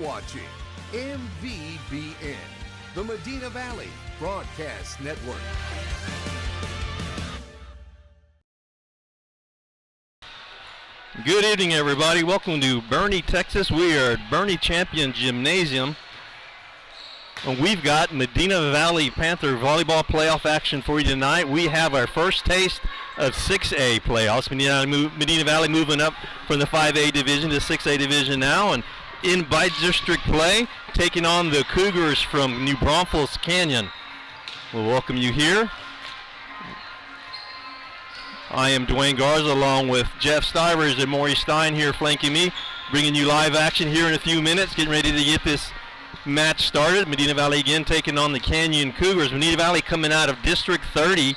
watching MVBN, the Medina Valley Broadcast Network. Good evening, everybody. Welcome to Boerne, Texas. We are at Boerne Champion Gymnasium, and we've got Medina Valley Panther volleyball playoff action for you tonight. We have our first taste of 6A playoffs. Medina Valley moving up from the 5A division to 6A division now, and in by district play, taking on the Cougars from New Braunfels Canyon. We'll welcome you here. I am Dwayne Garza along with Jeff Stivers and Maury Stein here flanking me, bringing you live action here in a few minutes, getting ready to get this match started. Medina Valley again taking on the Canyon Cougars. Medina Valley coming out of District 30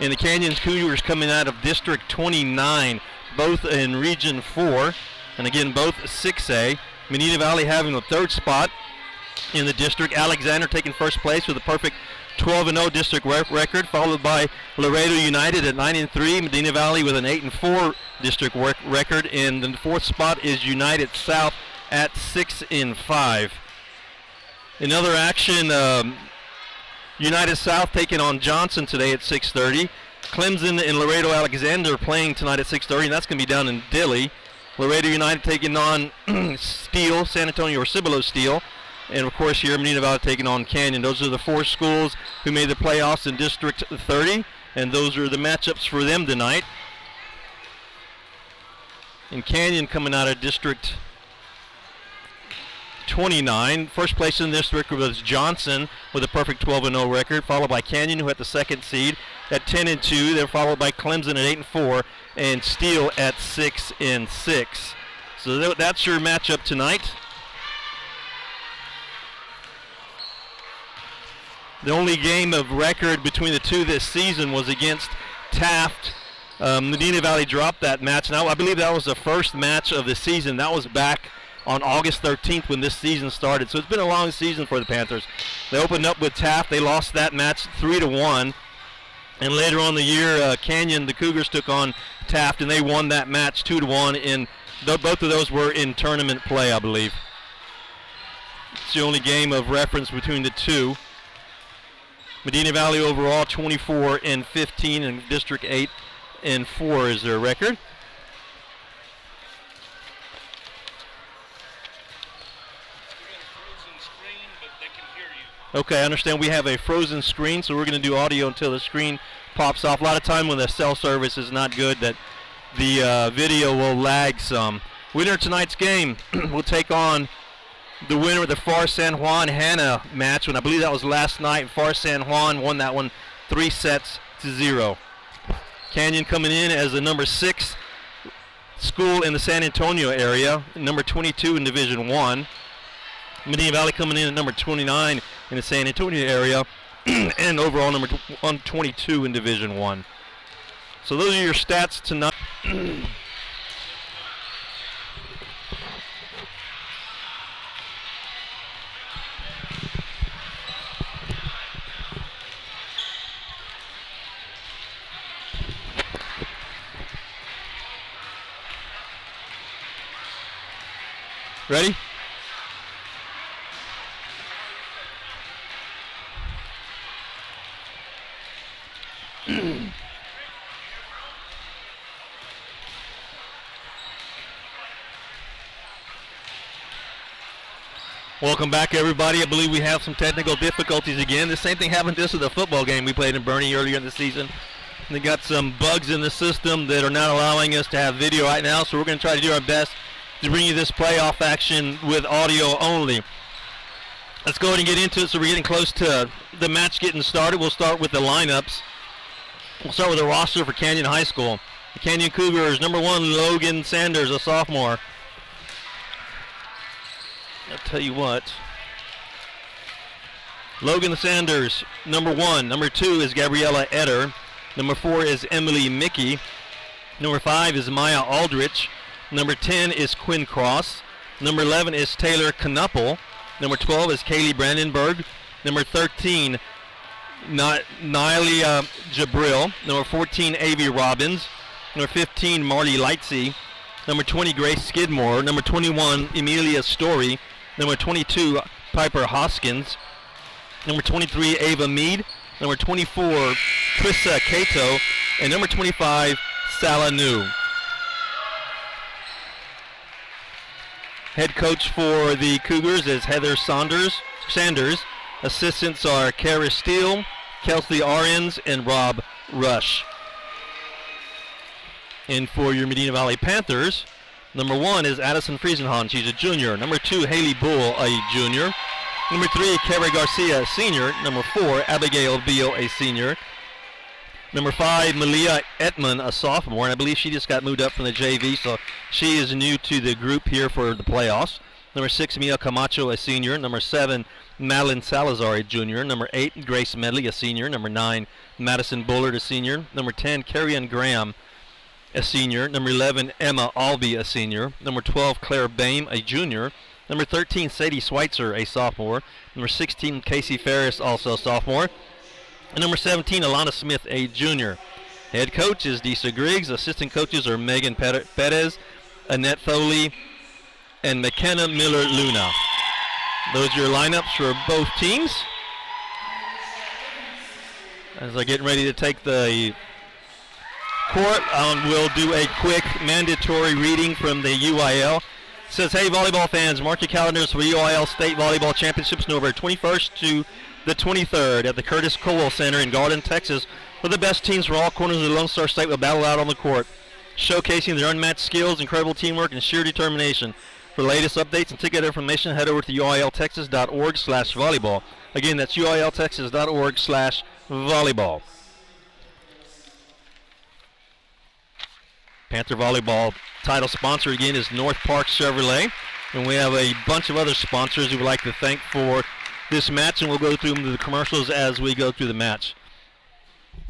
and the Canyon Cougars coming out of District 29, both in Region 4, and again both 6A. Medina Valley having the third spot in the district. Alexander taking first place with a perfect 12-0 district record, followed by Laredo United at 9-3. Medina Valley with an 8-4 district record, and the fourth spot is United South at 6-5. In other action, United South taking on Johnson today at 6:30. Clemson and Laredo Alexander playing tonight at 6:30, and that's going to be down in Dilley. Laredo United taking on Steele, San Antonio or Cibolo Steele. And, of course, here Medina Valley taking on Canyon. Those are the four schools who made the playoffs in District 30, and those are the matchups for them tonight. And Canyon coming out of District 29. First place in the district was Johnson with a perfect 12-0 record, followed by Canyon, who had the second seed at 10-2. They're followed by Clemson at 8-4, and Steele at 6-6. So that's your matchup tonight. The only game of record between the two this season was against Taft. Medina Valley dropped that match. Now, I believe that was the first match of the season. That was back on August 13th when this season started. So it's been a long season for the Panthers. They opened up with Taft. They lost that match 3-1. And later on in the year, Canyon, the Cougars took on Taft, and they won that match 2-1. And both of those were in tournament play, I believe. It's the only game of reference between the two. Medina Valley overall 24-15, and District 8-4 is their record. Okay, I understand we have a frozen screen, so we're going to do audio until the screen pops off. A lot of time when the cell service is not good, that the video will lag some. Winner of tonight's game will take on the winner of the Far San Juan Hanna match, when I believe that was last night. Far San Juan won that one 3-0. Canyon coming in as the number 6 school in the San Antonio area, number 22 in Division 1. Medina Valley coming in at number 29 in the San Antonio area, and overall number 122 in Division 1. So those are your stats tonight. Ready? Welcome back, everybody. I believe we have some technical difficulties again. The same thing happened to us with the football game we played in Boerne earlier in the season. They got some bugs in the system that are not allowing us to have video right now, so we're going to try to do our best to bring you this playoff action with audio only. Let's go ahead and get into it. So we're getting close to the match getting started. We'll start with the lineups. We'll start with the roster for Canyon High School. The Canyon Cougars, number 1, Logan Sanders, a sophomore. I'll tell you what. Logan Sanders, number 1. Number 2 is Gabriella Eder. Number 4 is Emily Mickey. Number 5 is Maya Aldrich. Number 10 is Quinn Cross. Number 11 is Taylor Knuppel. Number 12 is Kaylee Brandenburg. Number 13, Nylia Jabril. Number 14, Avi Robbins. Number 15, Marty Lightsey. Number 20, Grace Skidmore. Number 21, Emilia Story. Number 22, Piper Hoskins. Number 23, Ava Mead. Number 24, Krissa Cato. And number 25, Salah New. Head coach for the Cougars is Heather Sanders. Assistants are Kara Steele, Kelsey Aryans, and Rob Rush. And for your Medina Valley Panthers, number 1 is Addison Friesenhahn. She's a junior. Number 2, Haley Bull, a junior. Number 3, Carrie Garcia, a senior. Number 4, Abigail Beal, a senior. Number 5, Malia Etman, a sophomore, and I believe she just got moved up from the JV, so she is new to the group here for the playoffs. Number 6, Mia Camacho, a senior. Number 7, Madeline Salazar, a junior. Number 8, Grace Medley, a senior. Number 9, Madison Bullard, a senior. Number 10, Carrie Graham, a senior. Number 11, Emma Albee, a senior. Number 12, Claire Bame, a junior. Number 13, Sadie Schweitzer, a sophomore. Number 16, Casey Ferris, also a sophomore. And number 17, Alana Smith, a junior. Head coach is Disa Griggs. Assistant coaches are Megan Perez, Annette Foley, and McKenna Miller-Luna. Those are your lineups for both teams. As they're getting ready to take the court, we'll do a quick mandatory reading from the UIL. It says, hey, volleyball fans, mark your calendars for UIL State Volleyball Championships November 21st to the 23rd at the Curtis Colwell Center in Garland, Texas, where the best teams from all corners of the Lone Star State will battle out on the court, showcasing their unmatched skills, incredible teamwork, and sheer determination. For the latest updates and ticket information, head over to uiltexas.org/volleyball. Again, that's uiltexas.org/volleyball. Panther Volleyball title sponsor again is North Park Chevrolet, and we have a bunch of other sponsors we would like to thank for this match, and we'll go through the commercials as we go through the match.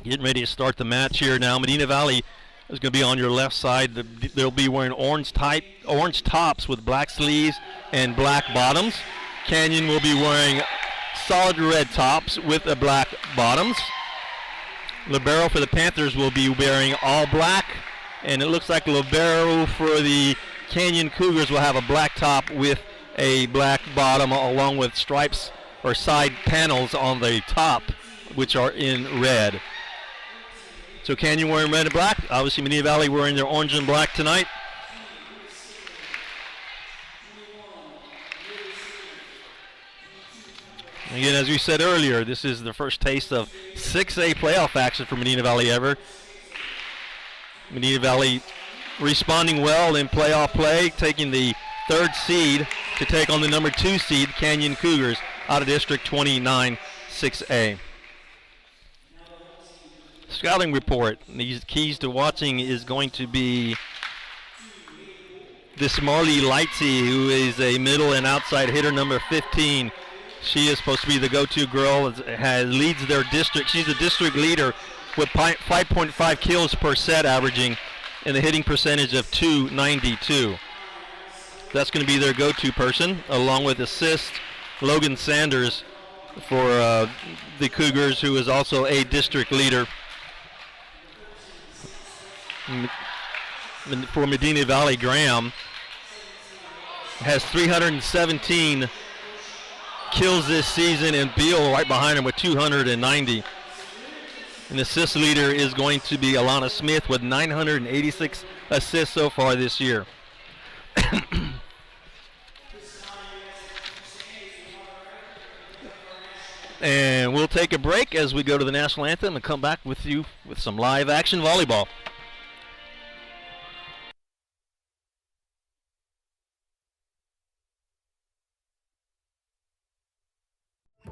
Getting ready to start the match here now. Medina Valley is going to be on your left side. They'll be wearing orange tops with black sleeves and black bottoms. Canyon will be wearing solid red tops with the black bottoms. Libero for the Panthers will be wearing all black, and it looks like Libero for the Canyon Cougars will have a black top with a black bottom along with stripes or side panels on the top, which are in red. So Canyon wearing red and black. Obviously Medina Valley wearing their orange and black tonight. Again, as we said earlier, this is the first taste of 6A playoff action for Medina Valley ever. Medina Valley responding well in playoff play, taking the 3rd seed to take on the number 2 seed, Canyon Cougars, out of District 29 6A. Scouting report. These keys to watching is going to be this Marley Lightsey, who is a middle and outside hitter, number 15. She is supposed to be the go-to girl, leads their district. She's a district leader with 5.5 kills per set averaging and a hitting percentage of .292. That's going to be their go-to person, along with assist Logan Sanders for the Cougars, who is also a district leader. For Medina Valley, Graham has 317 kills this season, and Beal right behind him with 290. And the assist leader is going to be Alana Smith with 986 assists so far this year. And we'll take a break as we go to the national anthem and come back with you with some live action volleyball.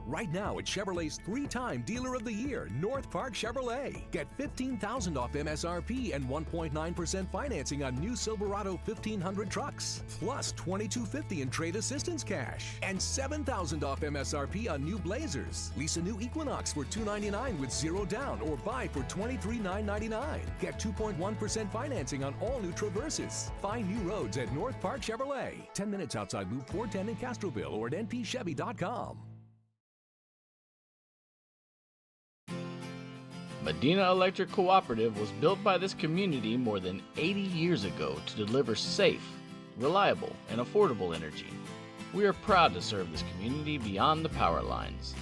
Right now at Chevrolet's 3-time Dealer of the Year, North Park Chevrolet. Get $15,000 off MSRP and 1.9% financing on new Silverado 1500 trucks, plus $2,250 in trade assistance cash, and $7,000 off MSRP on new Blazers. Lease a new Equinox for $299 with 0 down, or buy for $23,999. Get 2.1% financing on all new Traverses. Find new roads at North Park Chevrolet. 10 minutes outside Loop 410 in Castroville or at npchevy.com. Medina Electric Cooperative was built by this community more than 80 years ago to deliver safe, reliable, and affordable energy. We are proud to serve this community beyond the power lines.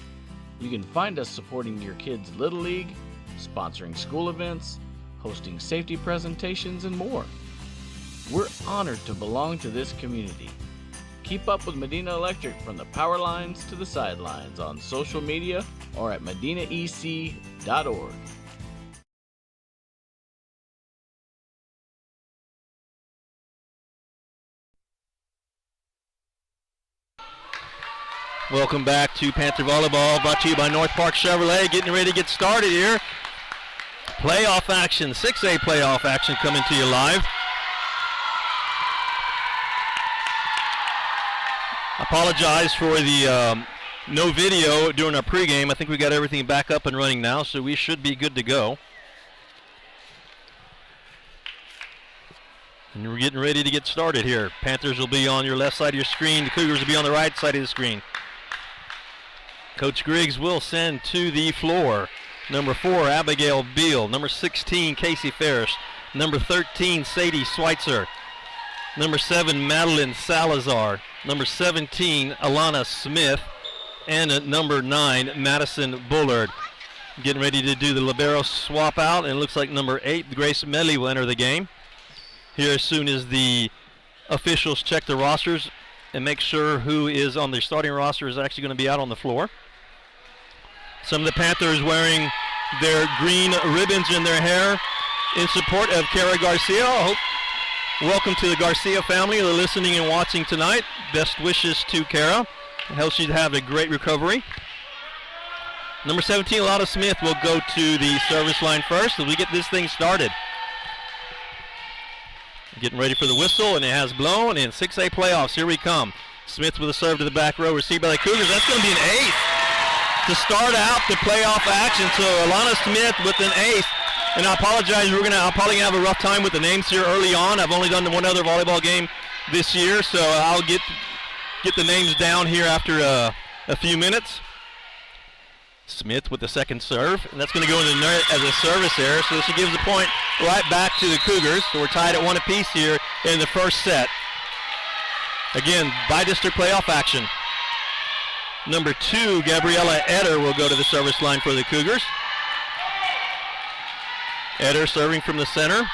You can find us supporting your kids' Little League, sponsoring school events, hosting safety presentations, and more. We're honored to belong to this community. Keep up with Medina Electric from the power lines to the sidelines on social media or at medinaec.org. Welcome back to Panther Volleyball, brought to you by North Park Chevrolet. Getting ready to get started here. Playoff action, 6A playoff action coming to you live. Apologize for the no video during our pregame. I think we got everything back up and running now, so we should be good to go. And we're getting ready to get started here. Panthers will be on your left side of your screen. The Cougars will be on the right side of the screen. Coach Griggs will send to the floor number 4, Abigail Beal. Number 16, Casey Ferris. Number 13, Sadie Schweitzer. Number 7, Madeline Salazar. Number 17, Alana Smith. And number 9, Madison Bullard. Getting ready to do the libero swap out, and it looks like number 8, Grace Medley, will enter the game. Here as soon as the officials check the rosters and make sure who is on the starting roster is actually going to be out on the floor. Some of the Panthers wearing their green ribbons in their hair in support of Kara Garcia. Welcome to the Garcia family. They're listening and watching tonight. Best wishes to Kara. I hope she'd have a great recovery. Number 17, Alana Smith, will go to the service line first as we get this thing started. Getting ready for the whistle, and it has blown, and 6A playoffs, here we come. Smith with a serve to the back row, received by the Cougars. That's going to be an ace to start out the playoff action. So Alana Smith with an ace. And I apologize, I'm probably going to have a rough time with the names here early on. I've only done one other volleyball game this year, so I'll get the names down here after a few minutes. Smith with the second serve, and that's going to go in the net as a service error, so she gives the point right back to the Cougars. So we're tied at 1 apiece here in the first set. Again, bi-district playoff action. Number 2, Gabriella Eder, will go to the service line for the Cougars. Eder serving from the center.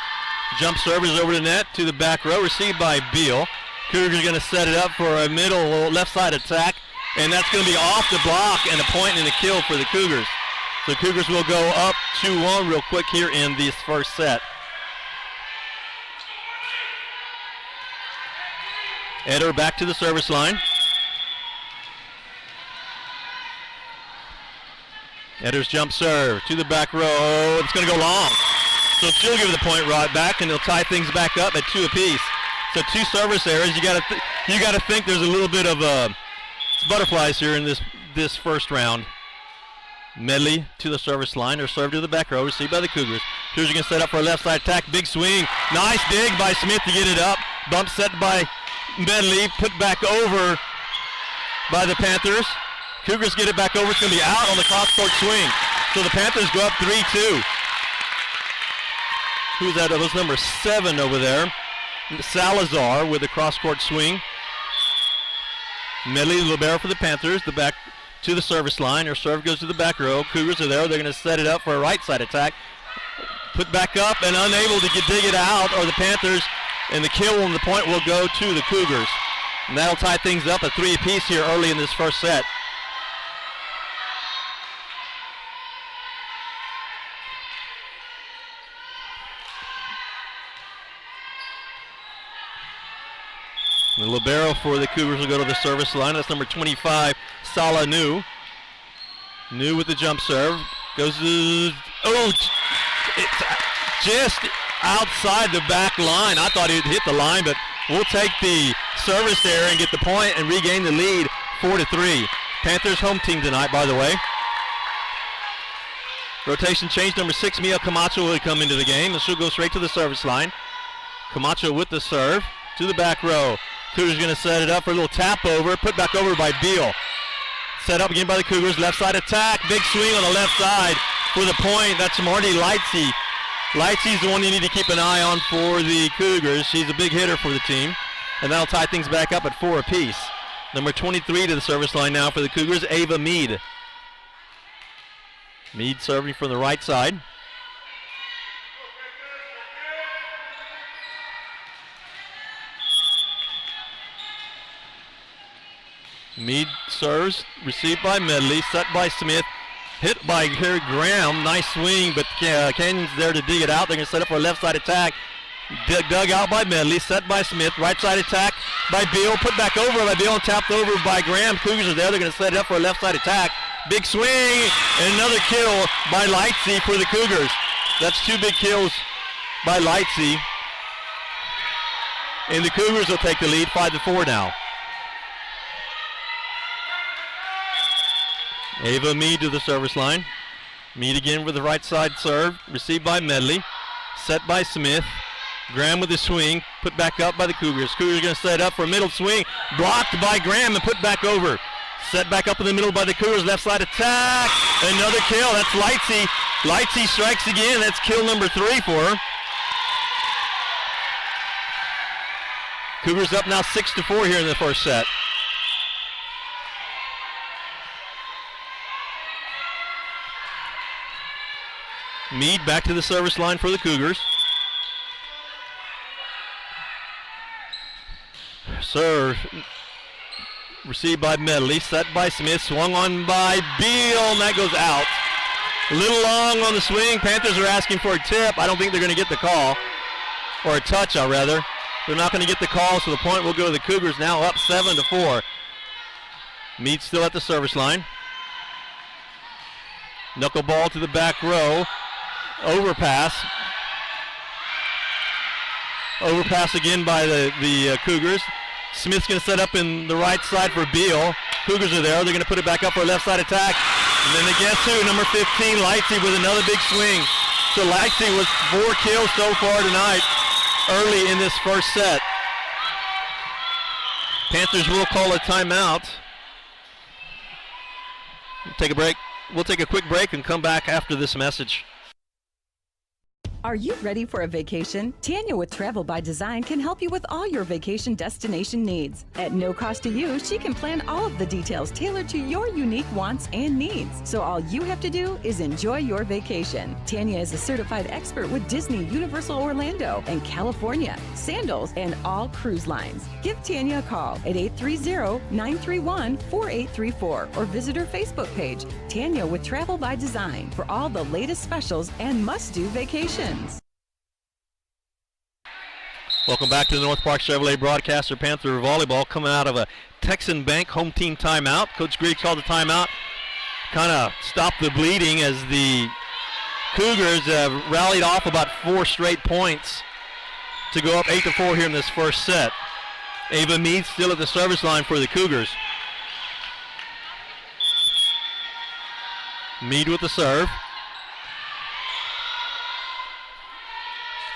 Jump serve is over the net to the back row, received by Beal. Cougars are going to set it up for a middle left side attack, and that's going to be off the block and a point and a kill for the Cougars. So Cougars will go up 2-1 real quick here in this first set. Eder back to the service line. Eder's jump serve to the back row. It's going to go long. So she'll give the point right back, and they'll tie things back up at 2 apiece. So 2 service errors. You got to think there's a little bit of butterflies here in this first round. Medley to the service line, or serve to the back row, received by the Cougars. Cougars are going to set up for a left side attack. Big swing. Nice dig by Smith to get it up. Bump set by Medley, put back over by the Panthers. Cougars get it back over. It's going to be out on the cross-court swing. So the Panthers go up 3-2. Who's that? That was number 7 over there. Salazar with the cross-court swing. Medley, the libero for the Panthers. The back to the service line. Her serve goes to the back row. Cougars are there. They're going to set it up for a right-side attack. Put back up and unable to dig it out are the Panthers. And the kill and the point will go to the Cougars. And that'll tie things up at 3 apiece here early in this first set. The libero for the Cougars will go to the service line. That's number 25, Sala New. New with the jump serve. Goes to, it's just outside the back line. I thought he'd hit the line, but we'll take the service there and get the point and regain the lead 4-3. Panthers home team tonight, by the way. Rotation change, number 6, Mia Camacho will come into the game, and she'll go straight to the service line. Camacho with the serve to the back row. Cougars going to set it up for a little tap over, put back over by Beal. Set up again by the Cougars, left side attack, big swing on the left side for the point. That's Marty Lightsey. Lightsey's the one you need to keep an eye on for the Cougars. She's a big hitter for the team, and that'll tie things back up at 4 apiece. Number 23 to the service line now for the Cougars, Ava Mead. Mead serving from the right side. Mead serves, received by Medley, set by Smith, hit by Harry Graham. Nice swing, but Canyon's there to dig it out. They're going to set up for a left side attack. Dug out by Medley, set by Smith. Right side attack by Beal, put back over by Beal and tapped over by Graham. Cougars are there. They're going to set it up for a left side attack. Big swing and another kill by Lightsey for the Cougars. That's 2 big kills by Lightsey. And the Cougars will take the lead 5-4 now. Ava Mead to the service line. Mead again with the right side serve. Received by Medley. Set by Smith. Graham with the swing. Put back up by the Cougars. Cougars going to set up for a middle swing. Blocked by Graham and put back over. Set back up in the middle by the Cougars. Left side attack. Another kill. That's Lightsey. Lightsey strikes again. That's kill number 3 for her. Cougars up now 6-4 here in the first set. Mead back to the service line for the Cougars. Serve received by Medley, set by Smith, swung on by Beal, and that goes out. A little long on the swing. Panthers are asking for a tip. I don't think they're going to get the call, or a touch, rather. They're not going to get the call, so the point will go to the Cougars, now up 7-4. Mead still at the service line. Knuckleball to the back row. Overpass. Overpass again by the Cougars. Smith's going to set up in the right side for Beal. Cougars are there. They're going to put it back up for a left side attack. And then guess who? Number 15, Lightsey with another big swing. So Lightsey was 4 kills so far tonight early in this first set. Panthers will call a timeout. Take a break. We'll take a quick break and come back after this message. Are you ready for a vacation? Tanya with Travel by Design can help you with all your vacation destination needs. At no cost to you, she can plan all of the details tailored to your unique wants and needs. So all you have to do is enjoy your vacation. Tanya is a certified expert with Disney, Universal Orlando, and California, Sandals, and all cruise lines. Give Tanya a call at 830-931-4834 or visit her Facebook page, Tanya with Travel by Design, for all the latest specials and must-do vacations. Welcome back to the North Park Chevrolet broadcaster. Panther volleyball coming out of a Texan Bank home team timeout. Coach Griggs called the timeout, kind of stopped the bleeding as the Cougars rallied off about 4 straight points to go up 8-4 here in this first set. Ava Mead still at the service line for the Cougars. Mead with the serve.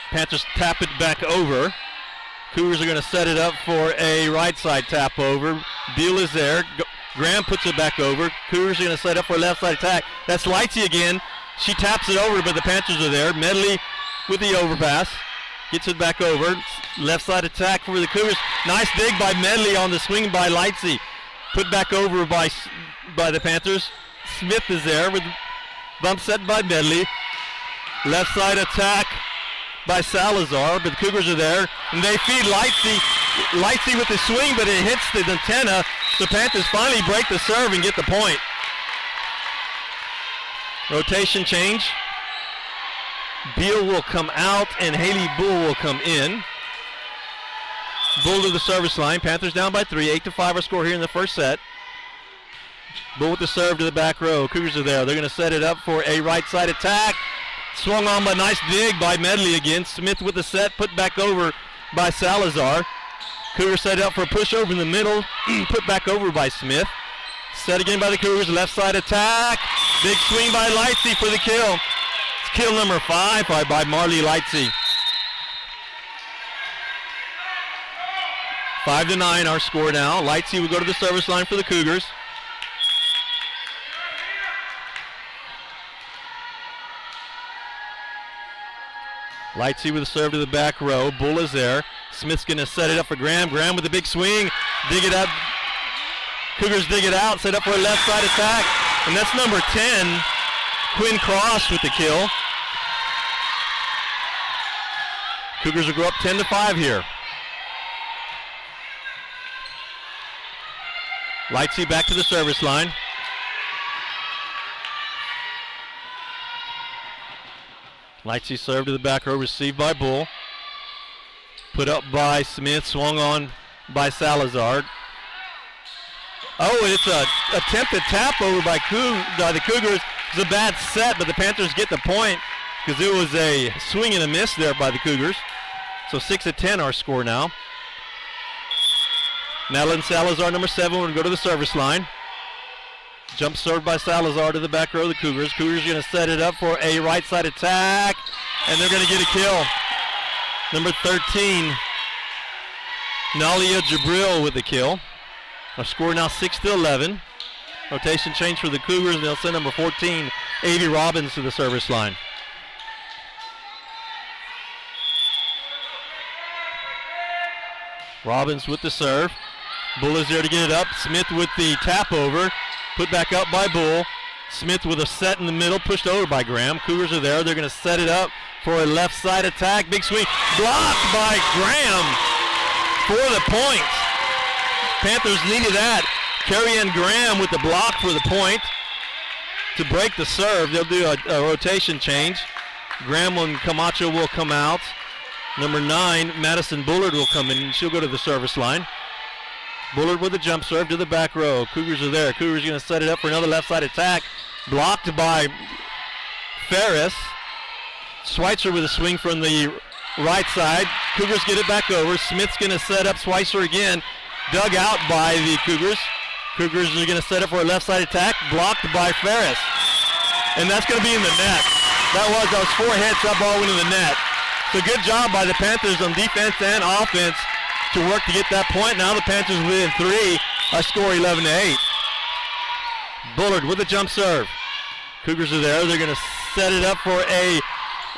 Panthers tap it back over. Cougars are going to set it up for a right side tap over. Beal is there. Graham puts it back over. Cougars are going to set up for a left side attack. That's Lightsey again. She taps it over, but the Panthers are there. Medley with the overpass. Gets it back over. Left side attack for the Cougars. Nice dig by Medley on the swing by Lightsey. Put back over by the Panthers. Smith is there with bump set by Medley. Left side attack by Salazar, but the Cougars are there, and they feed Lightsey with the swing, but it hits the antenna. The Panthers finally break the serve and get the point. Rotation change. Beal will come out, and Haley Bull will come in. Bull to the service line. Panthers down by 3, 8-5 our score here in the first set. Bull with the serve to the back row. Cougars are there. They're going to set it up for a right side attack. Swung on by nice dig by Medley again. Smith with the set, put back over by Salazar. Cougars set up for a push over in the middle, put back over by Smith. Set again by the Cougars, left side attack. Big swing by Lightsey for the kill. It's kill number 5 by Marley Lightsey. 5-9 our score now. Lightsey will go to the service line for the Cougars. Lightsey with a serve to the back row. Bull is there. Smith's going to set it up for Graham. Graham with a big swing. Dig it up Cougars dig it out, set up for a left side attack, and that's number 10, Quinn Cross with the kill. Cougars will go up 10-5 here. Lightsey back to the service line. Lightsey served to the back row, received by Bull. Put up by Smith, swung on by Salazar. Oh, and it's an attempted tap over by the Cougars. It's a bad set, but the Panthers get the point because it was a swing and a miss there by the Cougars. So 6-10 our score now. Madeline Salazar, number 7, will go to the service line. Jump served by Salazar to the back row of the Cougars. Cougars are going to set it up for a right side attack, and they're going to get a kill. Number 13, Nalia Jabril with the kill. Our score now 6-11. Rotation change for the Cougars, and they'll send number 14, Avie Robbins, to the service line. Robbins with the serve. Bull is there to get it up. Smith with the tap over. Put back up by Bull. Smith with a set in the middle, pushed over by Graham. Cougars are there. They're going to set it up for a left side attack. Big swing. Blocked by Graham for the point. Panthers needed that. Carrie Ann Graham with the block for the point to break the serve. They'll do a rotation change. Graham and Camacho will come out. Number 9, Madison Bullard will come in. She'll go to the service line. Bullard with a jump serve to the back row. Cougars are there. Cougars are going to set it up for another left side attack. Blocked by Ferris. Schweitzer with a swing from the right side. Cougars get it back over. Smith's going to set up Schweitzer again. Dug out by the Cougars. Cougars are going to set up for a left side attack. Blocked by Ferris. And that's going to be in the net. That was 4 hits. That ball went in the net. So good job by the Panthers on defense and offense to work to get that point. Now the Panthers within 3. I score 11-8. Bullard with a jump serve. Cougars are there. They're going to set it up for a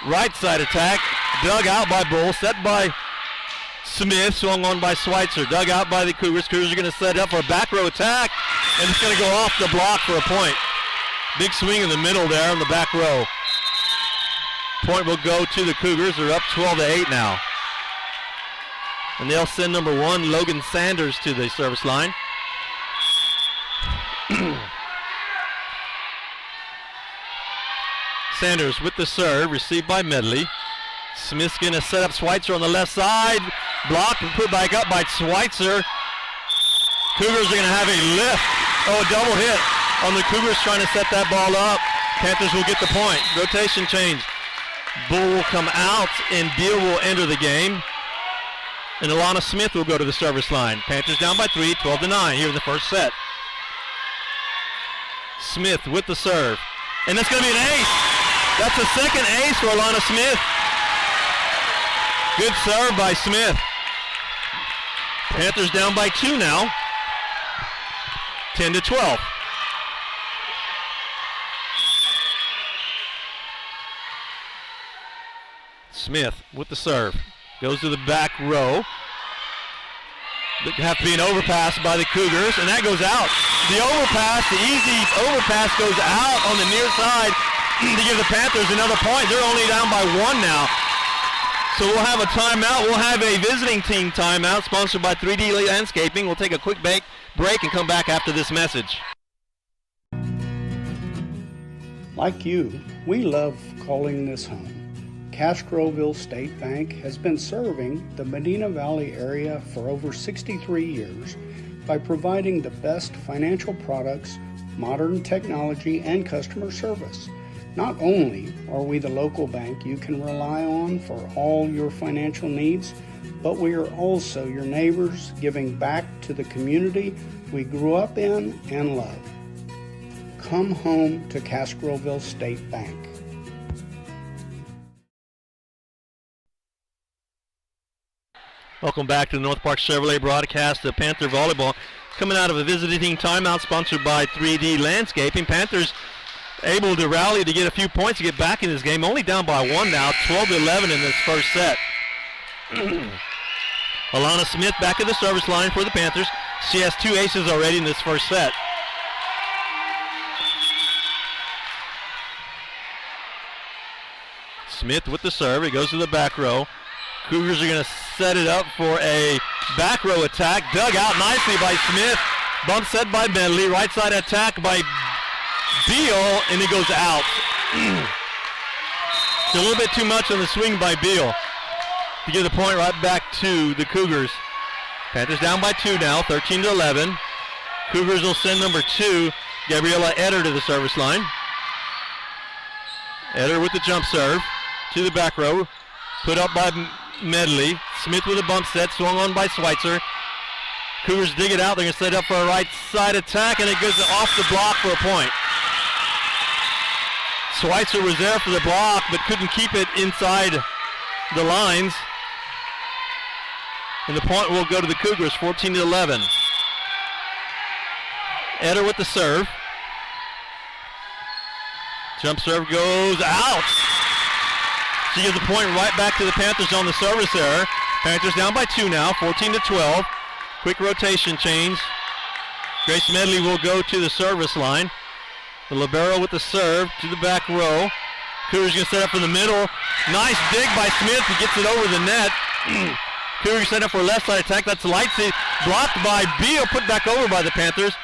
right side attack. Dug out by Bull. Set by Smith. Swung on by Schweitzer. Dug out by the Cougars. Cougars are going to set it up for a back row attack. And it's going to go off the block for a point. Big swing in the middle there on the back row. Point will go to the Cougars. They're up 12-8 now. And they'll send number 1, Logan Sanders, to the service line. Sanders with the serve, received by Medley. Smith's going to set up Schweitzer on the left side. Blocked and put back up by Schweitzer. Cougars are going to have a lift. Oh, a double hit on the Cougars trying to set that ball up. Panthers will get the point. Rotation change. Bull will come out and Deal will enter the game. And Alana Smith will go to the service line. Panthers down by 3, 12-9 here in the first set. Smith with the serve. And that's going to be an ace. That's the second ace for Alana Smith. Good serve by Smith. Panthers down by 2 now. 10-12. Smith with the serve. Goes to the back row. It have to be an overpass by the Cougars, and that goes out. The overpass, the easy overpass goes out on the near side to give the Panthers another point. They're only down by 1 now. So we'll have a timeout. We'll have a visiting team timeout sponsored by 3D Landscaping. We'll take a quick break and come back after this message. Like you, we love calling this home. Castroville State Bank has been serving the Medina Valley area for over 63 years by providing the best financial products, modern technology, and customer service. Not only are we the local bank you can rely on for all your financial needs, but we are also your neighbors, giving back to the community we grew up in and love. Come home to Castroville State Bank. Welcome back to the North Park Chevrolet broadcast of Panther Volleyball. Coming out of a visiting timeout sponsored by 3D Landscaping. Panthers able to rally to get a few points to get back in this game. Only down by 1 now, 12-11 in this first set. Alana Smith back at the service line for the Panthers. She has 2 aces already in this first set. Smith with the serve. It goes to the back row. Cougars are going to set it up for a back row attack. Dug out nicely by Smith. Bump set by Medley. Right side attack by Beal, and it goes out. It's a little bit too much on the swing by Beal to give the point right back to the Cougars. Panthers down by 2 now, 13-11. Cougars will send number 2, Gabriella Eder, to the service line. Eder with the jump serve to the back row. Put up by Medley. Smith with a bump set, swung on by Schweitzer. Cougars dig it out. They're going to set up for a right side attack, and it goes off the block for a point. Schweitzer was there for the block, but couldn't keep it inside the lines. And the point will go to the Cougars, 14-11. Eder with the serve. Jump serve goes out. She gives the point right back to the Panthers on the service error. Panthers down by 2 now, 14-12. Quick rotation change. Grace Medley will go to the service line. The libero with the serve to the back row. Cougars going to set up in the middle. Nice dig by Smith. He gets it over the net. Cougars set up for a left side attack. That's Lightsey. Blocked by Beal. Put back over by the Panthers.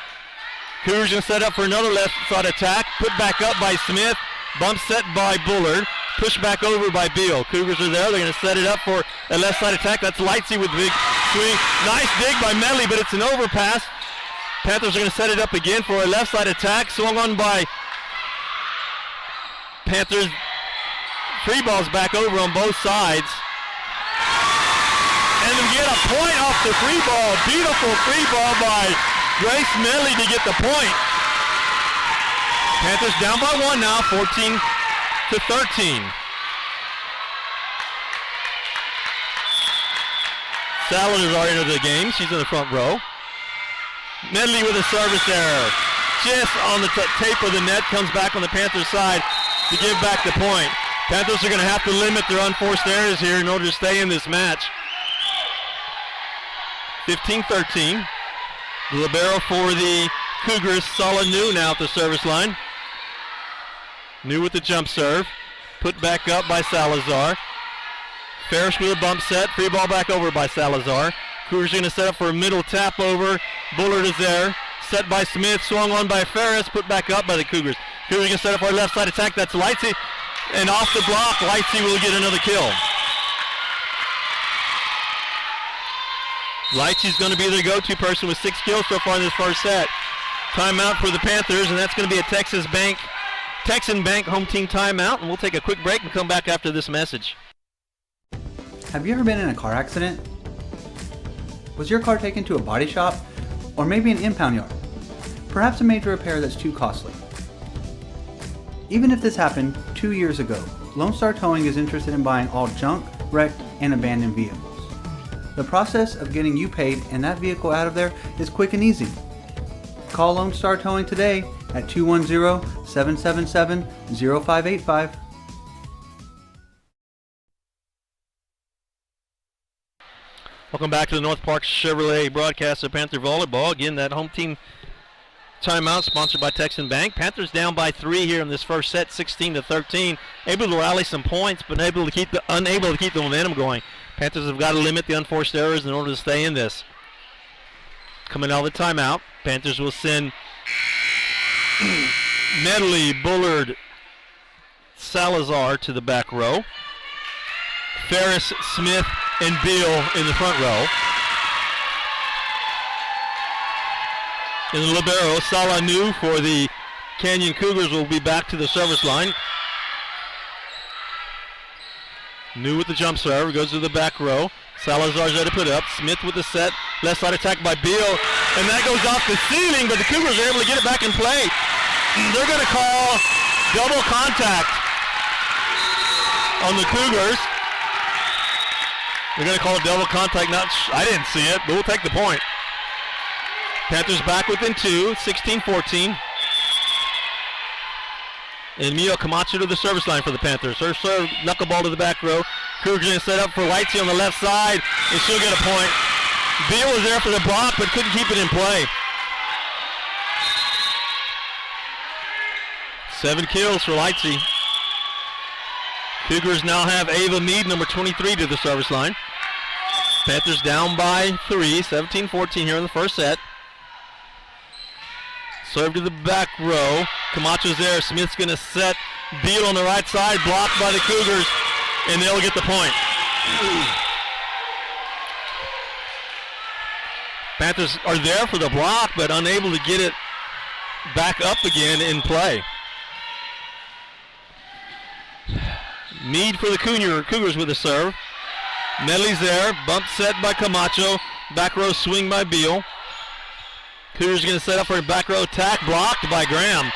Cougars going to set up for another left side attack. Put back up by Smith. Bump set by Bullard. Push back over by Beal. Cougars are there. They're going to set it up for a left side attack. That's Lightsey with big swing. Nice dig by Medley, but it's an overpass. Panthers are going to set it up again for a left side attack. Swung on by Panthers. Free balls back over on both sides. And we get a point off the free ball. Beautiful free ball by Grace Medley to get the point. Panthers down by 1 now, 14-13. Salazar into the game. She's in the front row. Medley with a service error. Just on the tape of the net, comes back on the Panthers side to give back the point. Panthers are going to have to limit their unforced errors here in order to stay in this match. 15-13. The libero for the Cougars, Sala New now at the service line. New with the jump serve. Put back up by Salazar. Ferris with a bump set. Free ball back over by Salazar. Cougars going to set up for a middle tap over. Bullard is there. Set by Smith. Swung on by Ferris. Put back up by the Cougars. Cougars going to set up for a left side attack. That's Lightsey. And off the block, Lightsey will get another kill. Lightsey's going to be their go-to person with 6 kills so far in this first set. Timeout for the Panthers, and that's going to be a Texan Bank home team timeout, and we'll take a quick break and come back after this message. Have you ever been in a car accident? Was your car taken to a body shop, or maybe an impound yard? Perhaps a major repair that's too costly. Even if this happened 2 years ago, Lone Star Towing is interested in buying all junk, wrecked, and abandoned vehicles. The process of getting you paid and that vehicle out of there is quick and easy. Call Lone Star Towing today at 210-777-0585. Welcome back to the North Park Chevrolet broadcast of Panther Volleyball. Again, that home team timeout sponsored by Texan Bank. Panthers down by 3 here in this first set, 16-13. Able to rally some points, but unable to keep the momentum going. Panthers have got to limit the unforced errors in order to stay in this. Coming out of the timeout, Panthers will send Medley, Bullard, Salazar to the back row. Ferris, Smith, and Beal in the front row. In the libero, Sala New for the Canyon Cougars will be back to the service line. New with the jump serve, goes to the back row. Salazar's there to put up. Smith with the set, left side attack by Beal, and that goes off the ceiling, but the Cougars are able to get it back in play. They're going to call double contact on the Cougars. They're going to call it double contact. I didn't see it, but we'll take the point. Panthers back within 2, 16-14. And Mio Camacho to the service line for the Panthers. Her serve, knuckleball to the back row. Cougars going to set up for Lightsey on the left side, and she'll get a point. Beal was there for the block, but couldn't keep it in play. 7 kills for Leipzig. Cougars now have Ava Mead, number 23, to the service line. Panthers down by 3, 17-14 here in the first set. Serve to the back row. Camacho's there. Smith's going to set. Beal on the right side, blocked by the Cougars, and they'll get the point. Panthers are there for the block, but unable to get it back up again in play. Mead for the Cougars with a serve. Medley's there. Bump set by Camacho. Back row swing by Beal. Cougars going to set up for a back row attack. Blocked by Graham.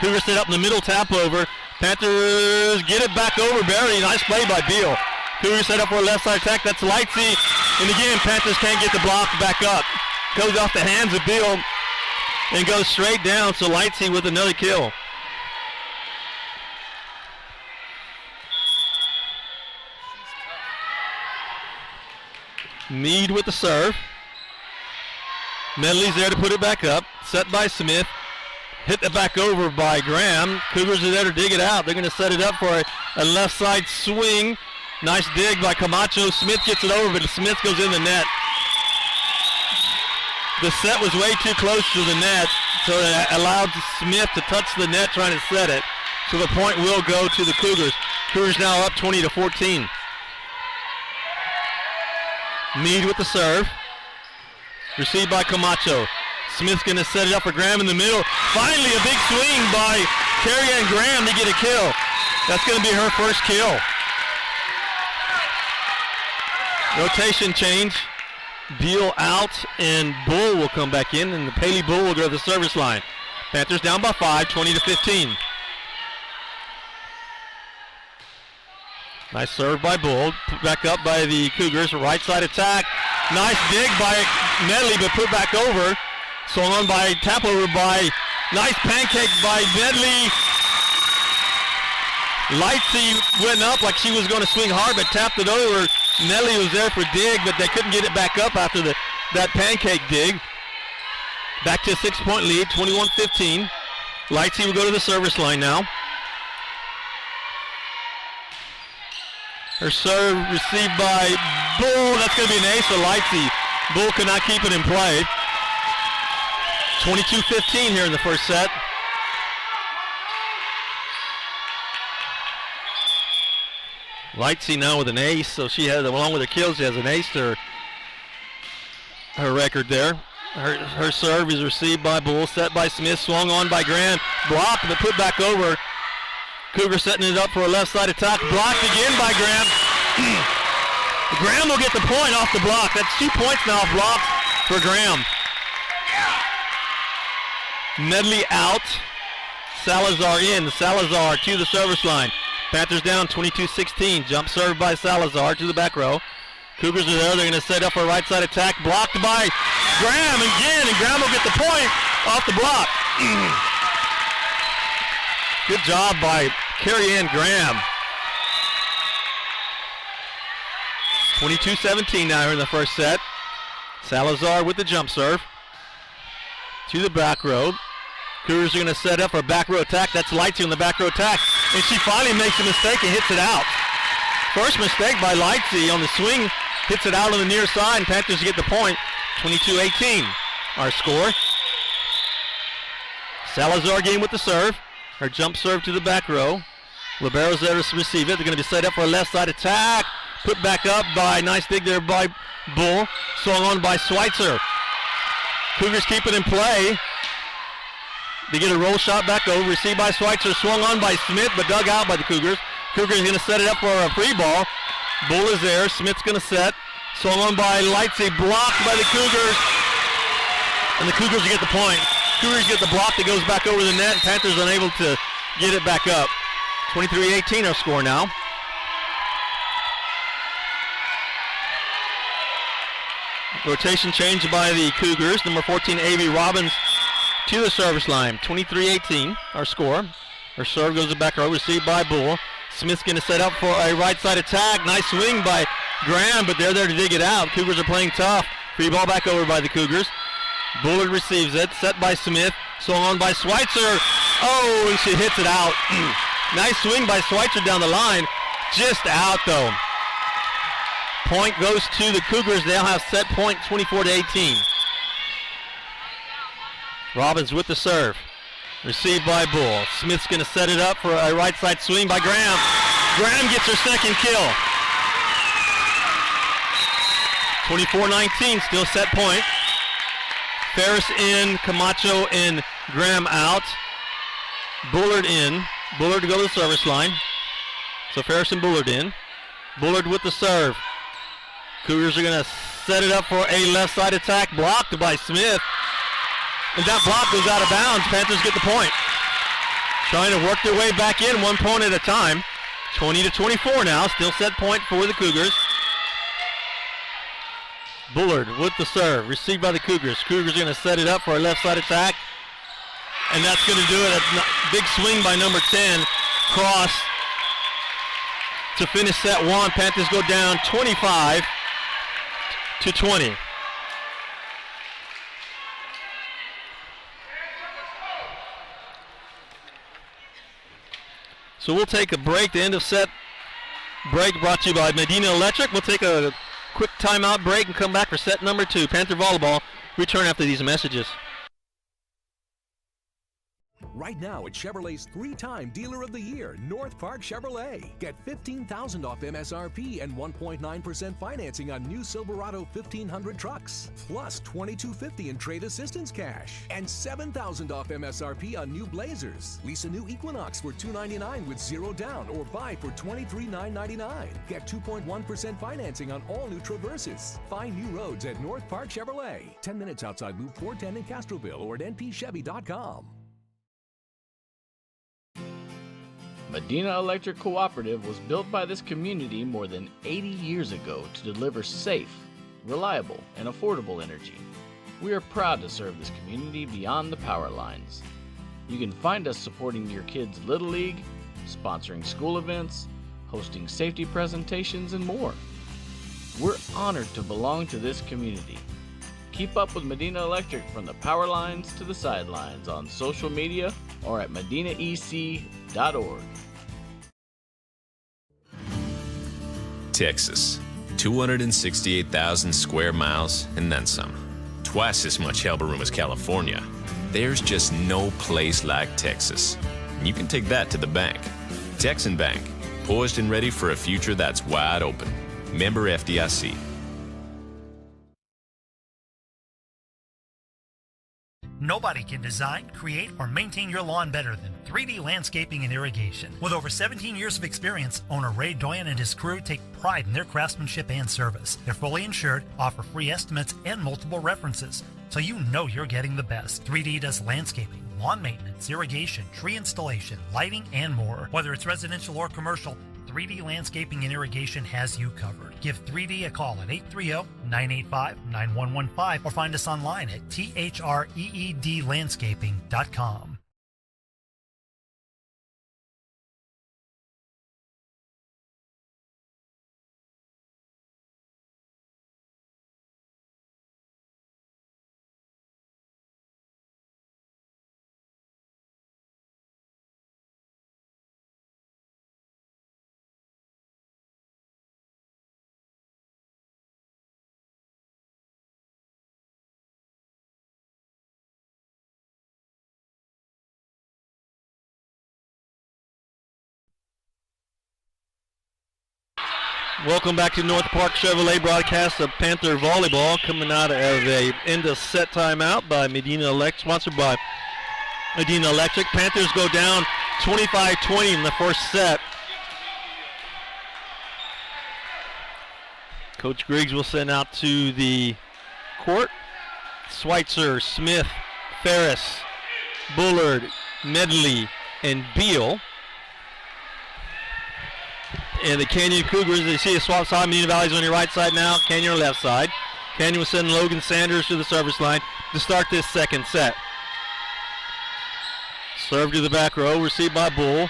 Cougars set up in the middle, tap over. Panthers get it back over Barry. Nice play by Beal. Cougars set up for a left side attack. That's Lightsey. And again, Panthers can't get the block back up. Goes off the hands of Beal and goes straight down. So Lightsey with another kill. Mead with the serve. Medley's there to put it back up. Set by Smith. Hit it back over by Graham. Cougars are there to dig it out. They're going to set it up for a left side swing. Nice dig by Camacho. Smith gets it over, but Smith goes in the net. The set was way too close to the net, so it allowed Smith to touch the net trying to set it. So the point will go to the Cougars. Cougars now up 20-14. Mead with the serve. Received by Camacho. Smith's going to set it up for Graham in the middle. Finally, a big swing by Carrie Ann Graham to get a kill. That's going to be her first kill. Rotation change. Beal out, and Bull will come back in, and the Paley Bull will go to the service line. Panthers down by 5, 20-15. Nice serve by Bull. Put back up by the Cougars. Right side attack. Nice dig by Medley, but put back over. Swung on by, tap over by, nice pancake by Medley. Lightsey went up like she was going to swing hard, but tapped it over. Medley was there for dig, but they couldn't get it back up after that pancake dig. Back to a 6-point lead, 21-15. Lightsey will go to the service line now. Her serve received by Bull. That's going to be an ace for Lightsey. Bull could not keep it in play. 22-15 here in the first set. Lightsey now with an ace, so she has, along with her kills, she has an ace to her record there. Her serve is received by Bull, set by Smith, swung on by Graham, blocked but put back over. Cougar setting it up for a left side attack, blocked again by Graham. Graham will get the point off the block. That's 2 points now blocked for Graham. Medley out. Salazar in. Salazar to the service line. Panthers down 22-16. Jump serve by Salazar to the back row. Cougars are there. They're going to set up for a right side attack. Blocked by Graham again, and Graham will get the point off the block. Good job by Carrie Ann Graham. 22-17 now here in the first set. Salazar with the jump serve. To the back row. Cougars are going to set up for a back row attack. That's Lightsey on the back row attack. And she finally makes a mistake and hits it out. First mistake by Lightsey on the swing. Hits it out on the near side, and Panthers get the point. 22-18. Our score. Salazar game with the serve. Her jump serve to the back row. Libero's there to receive it. They're going to be set up for a left side attack. Put back up by, nice dig there by Bull. Swung on by Schweitzer. Cougars keep it in play. They get a roll shot back over. Received by Schweitzer. Swung on by Smith, but dug out by the Cougars. Cougars going to set it up for a free ball. Bull is there. Smith's going to set. Swung on by Lightsey. Blocked by the Cougars. And the Cougars get the point. Cougars get the block that goes back over the net. Panthers unable to get it back up. 23-18 our score now. Rotation change by the Cougars. Number 14, A.V. Robbins to the service line. 23-18 our score. Her serve goes back row, received by Bull. Smith's going to set up for a right side attack. Nice swing by Graham, but they're there to dig it out. Cougars are playing tough. Free ball back over by the Cougars. Bullard receives it, set by Smith, swung on by Schweitzer. Oh, and she hits it out. Nice swing by Schweitzer down the line. Just out though. Point goes to the Cougars. They'll have set point 24-18. Robbins with the serve. Received by Bull. Smith's going to set it up for a right side swing by Graham. Graham gets her second kill. 24-19, still set point. Ferris in, Camacho and Graham out. Bullard in. Bullard to go to the service line. So Ferris and Bullard in. Bullard with the serve. Cougars are going to set it up for a left side attack, blocked by Smith. And that block goes out of bounds. Panthers get the point. Trying to work their way back in, 1 point at a time. 20-24 now, still set point for the Cougars. Bullard with the serve, received by the Cougars. Cougars are going to set it up for a left side attack. And that's going to do it. A big swing by number 10, Cross, to finish set one. Panthers go down 25-20. So we'll take a break. The end of set break brought to you by Medina Electric. We'll take a quick timeout break and come back for set number 2. Panther Volleyball return after these messages. Right now at Chevrolet's 3-time Dealer of the Year, North Park Chevrolet. Get $15,000 off MSRP and 1.9% financing on new Silverado 1500 trucks. Plus $2,250 in trade assistance cash. And $7,000 off MSRP on new Blazers. Lease a new Equinox for $299 with 0 down or buy for $23,999. Get 2.1% financing on all new Traverses. Find new roads at North Park Chevrolet. 10 minutes outside Loop 410 in Castroville or at npchevy.com. Medina Electric Cooperative was built by this community more than 80 years ago to deliver safe, reliable, and affordable energy. We are proud to serve this community beyond the power lines. You can find us supporting your kids' Little League, sponsoring school events, hosting safety presentations, and more. We're honored to belong to this community. Keep up with Medina Electric from the power lines to the sidelines on social media or at medinaec.org. Texas, 268,000 square miles and then some. Twice as much elbow room as California. There's just no place like Texas. And you can take that to the bank. Texan Bank, poised and ready for a future that's wide open. Member FDIC. Nobody can design, create, or maintain your lawn better than 3D Landscaping and Irrigation. With over 17 years of experience, owner Ray Doyen and his crew take pride in their craftsmanship and service. They're fully insured, offer free estimates, and multiple references, so you know you're getting the best. 3D does landscaping, lawn maintenance, irrigation, tree installation, lighting, and more. Whether it's residential or commercial, 3D Landscaping and Irrigation has you covered. Give 3D a call at 830-985-9115 or find us online at threedlandscaping.com. Welcome back to North Park Chevrolet broadcast of Panther Volleyball, coming out of a end of set timeout by Medina Electric, sponsored by Medina Electric. Panthers go down 25-20 in the first set. Coach Griggs will send out to the court. Schweitzer, Smith, Ferris, Bullard, Medley, and Beal. And the Canyon Cougars, they see a swap side. Medina Valley's on your right side now. Canyon on left side. Canyon will send Logan Sanders to the service line to start this second set. Serve to the back row, received by Bull.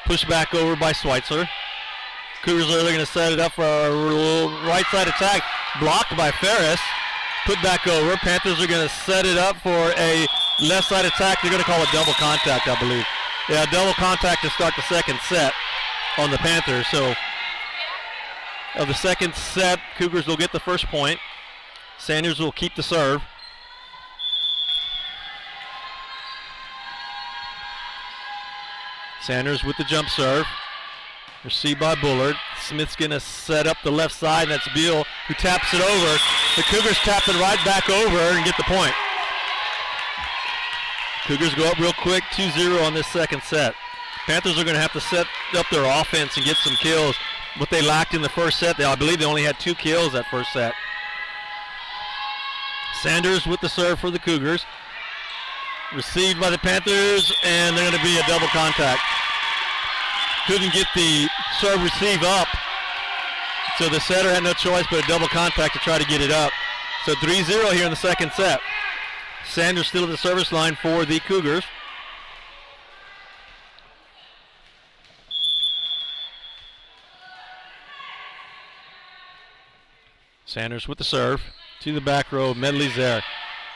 Pushed back over by Schweitzer. Cougars are going to set it up for a right side attack. Blocked by Ferris. Put back over. Panthers are going to set it up for a left side attack. They're going to call it double contact, I believe. Yeah, double contact to start the second set on the Panthers. So of the second set, Cougars will get the first point. Sanders will keep the serve. Sanders with the jump serve. Received by Bullard. Smith's going to set up the left side, and that's Beal who taps it over. The Cougars tap it right back over and get the point. Cougars go up real quick, 2-0 on this second set. Panthers are going to have to set up their offense and get some kills. What they lacked in the first set, I believe they only had 2 kills that first set. Sanders with the serve for the Cougars. Received by the Panthers, and they're going to be a double contact. Couldn't get the serve receive up, so the setter had no choice but a double contact to try to get it up. So 3-0 here in the second set. Sanders still at the service line for the Cougars. Sanders with the serve to the back row. Medley's there.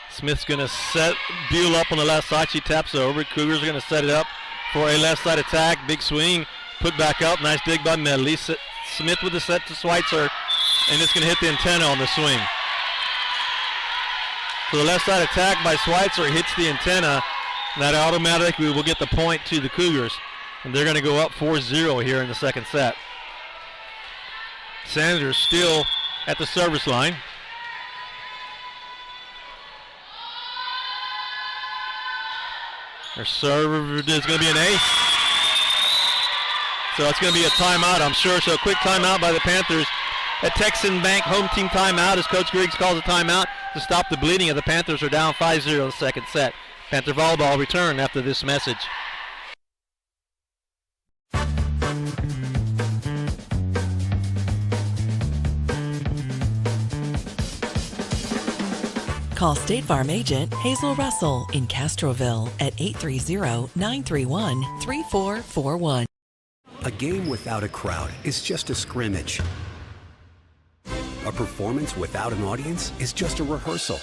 Smith's going to set Buell up on the left side. She taps over. Cougars are going to set it up for a left side attack. Big swing. Put back up. Nice dig by Medley. Smith with the set to Schweitzer. And it's going to hit the antenna on the swing. So the left side attack by Schweitzer hits the antenna. That automatically will get the point to the Cougars. And they're going to go up 4-0 here in the second set. Sanders still at the service line. Their serve is going to be an ace. So it's going to be a timeout, I'm sure. So a quick timeout by the Panthers. A Texan Bank home team timeout as Coach Griggs calls a timeout to stop the bleeding of the Panthers. Are down 5-0 in the second set. Panther volleyball return after this message. Call State Farm agent Hazel Russell in Castroville at 830-931-3441. A game without a crowd is just a scrimmage. A performance without an audience is just a rehearsal.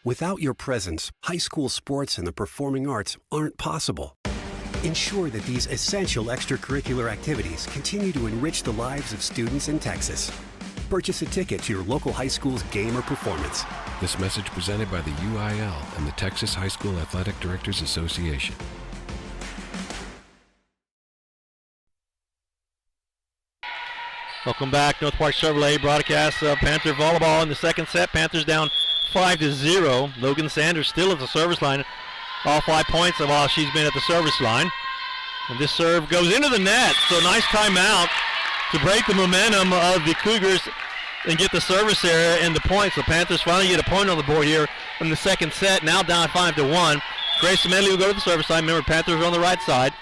Without your presence, high school sports and the performing arts aren't possible. Ensure that these essential extracurricular activities continue to enrich the lives of students in Texas. Purchase a ticket to your local high school's game or performance. This message presented by the UIL and the Texas High School Athletic Directors Association. Welcome back, North Park Chevrolet broadcast of Panther volleyball in the second set. Panthers down 5-0. Logan Sanders still at the service line. All 5 points while she's been at the service line. And this serve goes into the net. So nice timeout to break the momentum of the Cougars and get the service error and the points. The Panthers finally get a point on the board here in the second set. Now down 5-1. Grace Medley will go to the service line. Remember, Panthers are on the right side.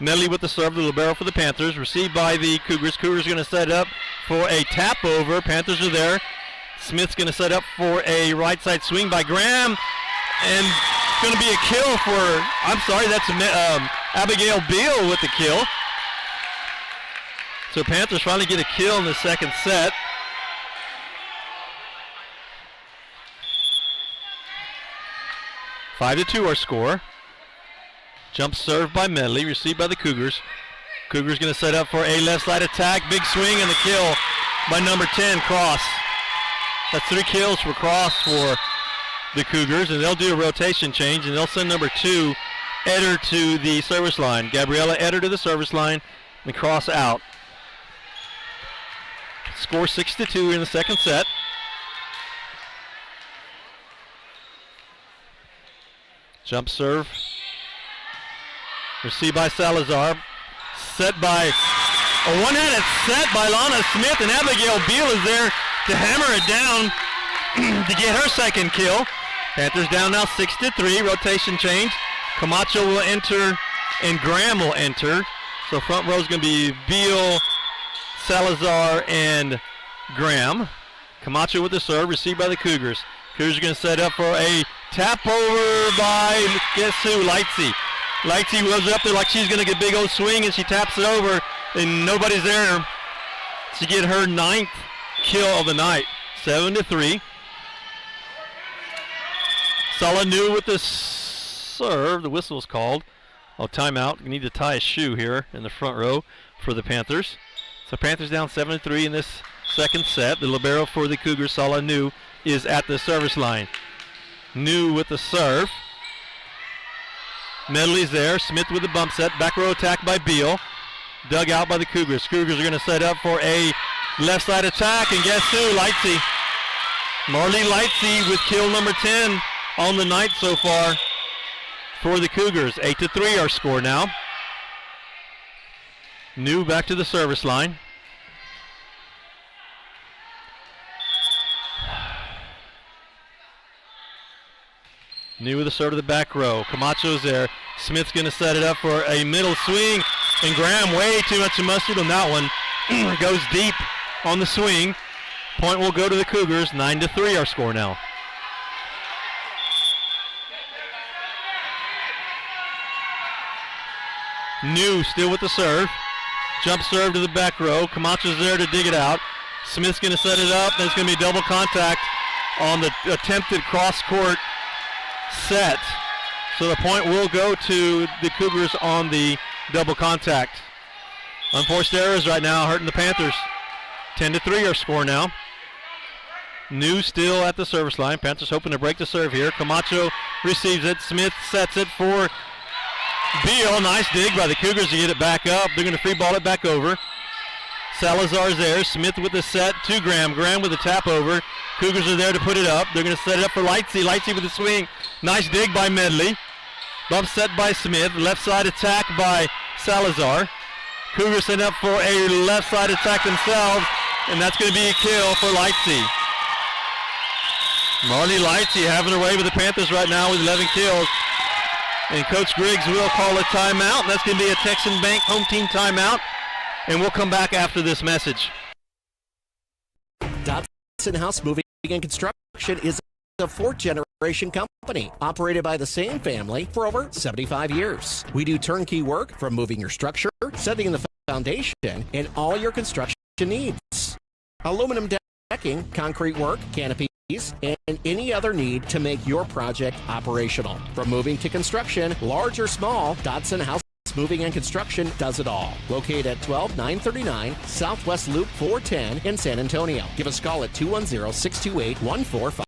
Medley with the serve, the libero for the Panthers. Received by the Cougars. Cougars going to set up for a tap over. Panthers are there. Smith's going to set up for a right side swing by Graham. And it's going to be a kill for, I'm sorry, that's Abigail Beal with the kill. So Panthers finally get a kill in the second set. Five to 2 our score. Jump serve by Medley, received by the Cougars. Cougars going to set up for a left side attack. Big swing and the kill by number 10, Cross. That's 3 kills for Cross for the Cougars, and they'll do a rotation change, and they'll send number 2, Eder, to the service line. Gabriella Eder to the service line, and Cross out. Score 6-2 in the second set. Jump serve. Received by Salazar. Set by a one-handed set by Lana Smith, and Abigail Beal is there to hammer it down to get her second kill. Panthers down now 6-3. Rotation change. Camacho will enter and Graham will enter. So front row is going to be Beal, Salazar, and Graham. Camacho with the serve, received by the Cougars. Cougars are going to set up for a tap over by, guess who, Lightsey. Lightsey was up there like she's going to get a big old swing, and she taps it over and nobody's there to get her 9th kill of the night. 7-3. Salanu with the serve. The whistle is called. Timeout. We need to tie a shoe here in the front row for the Panthers. So Panthers down 7-3 in this second set. The libero for the Cougars, Salanu, is at the service line. New with the serve. Medley's there. Smith with the bump set. Back row attack by Beal. Dug out by the Cougars. Cougars are going to set up for a left side attack, and guess who? Lightsey. Marley Lightsey with kill number 10 on the night so far for the Cougars. 8-3 our score now. New back to the service line. New with the serve to the back row. Camacho's there. Smith's going to set it up for a middle swing. And Graham, way too much mustard on that one. Goes deep on the swing. Point will go to the Cougars. 9-3 our score now. New still with the serve. Jump serve to the back row. Camacho's there to dig it out. Smith's going to set it up. There's going to be double contact on the attempted cross-court set. So the point will go to the Cougars on the double contact. Unforced errors right now hurting the Panthers. 10-3 our score now. New still at the service line. Panthers hoping to break the serve here. Camacho receives it. Smith sets it for Beal. Nice dig by the Cougars to get it back up. They're going to free ball it back over. Salazar's there. Smith with the set to Graham. Graham with the tap over. Cougars are there to put it up. They're going to set it up for Lightsey. Lightsey with the swing. Nice dig by Medley. Bump set by Smith. Left side attack by Salazar. Cougars set up for a left side attack themselves, and that's going to be a kill for Lightsey. Marley Lightsey having her way with the Panthers right now with 11 kills. And Coach Griggs will call a timeout. And that's going to be a Texan Bank home team timeout. And we'll come back after this message. Dodson House Moving and Construction is a fourth-generation company operated by the same family for over 75 years. We do turnkey work from moving your structure, setting the foundation, and all your construction needs. Aluminum decking, concrete work, canopies, and any other need to make your project operational. From moving to construction, large or small, Dodson House Moving and Construction does it all. Located at 12939 Southwest Loop 410 in San Antonio. Give us a call at 210-628-1459.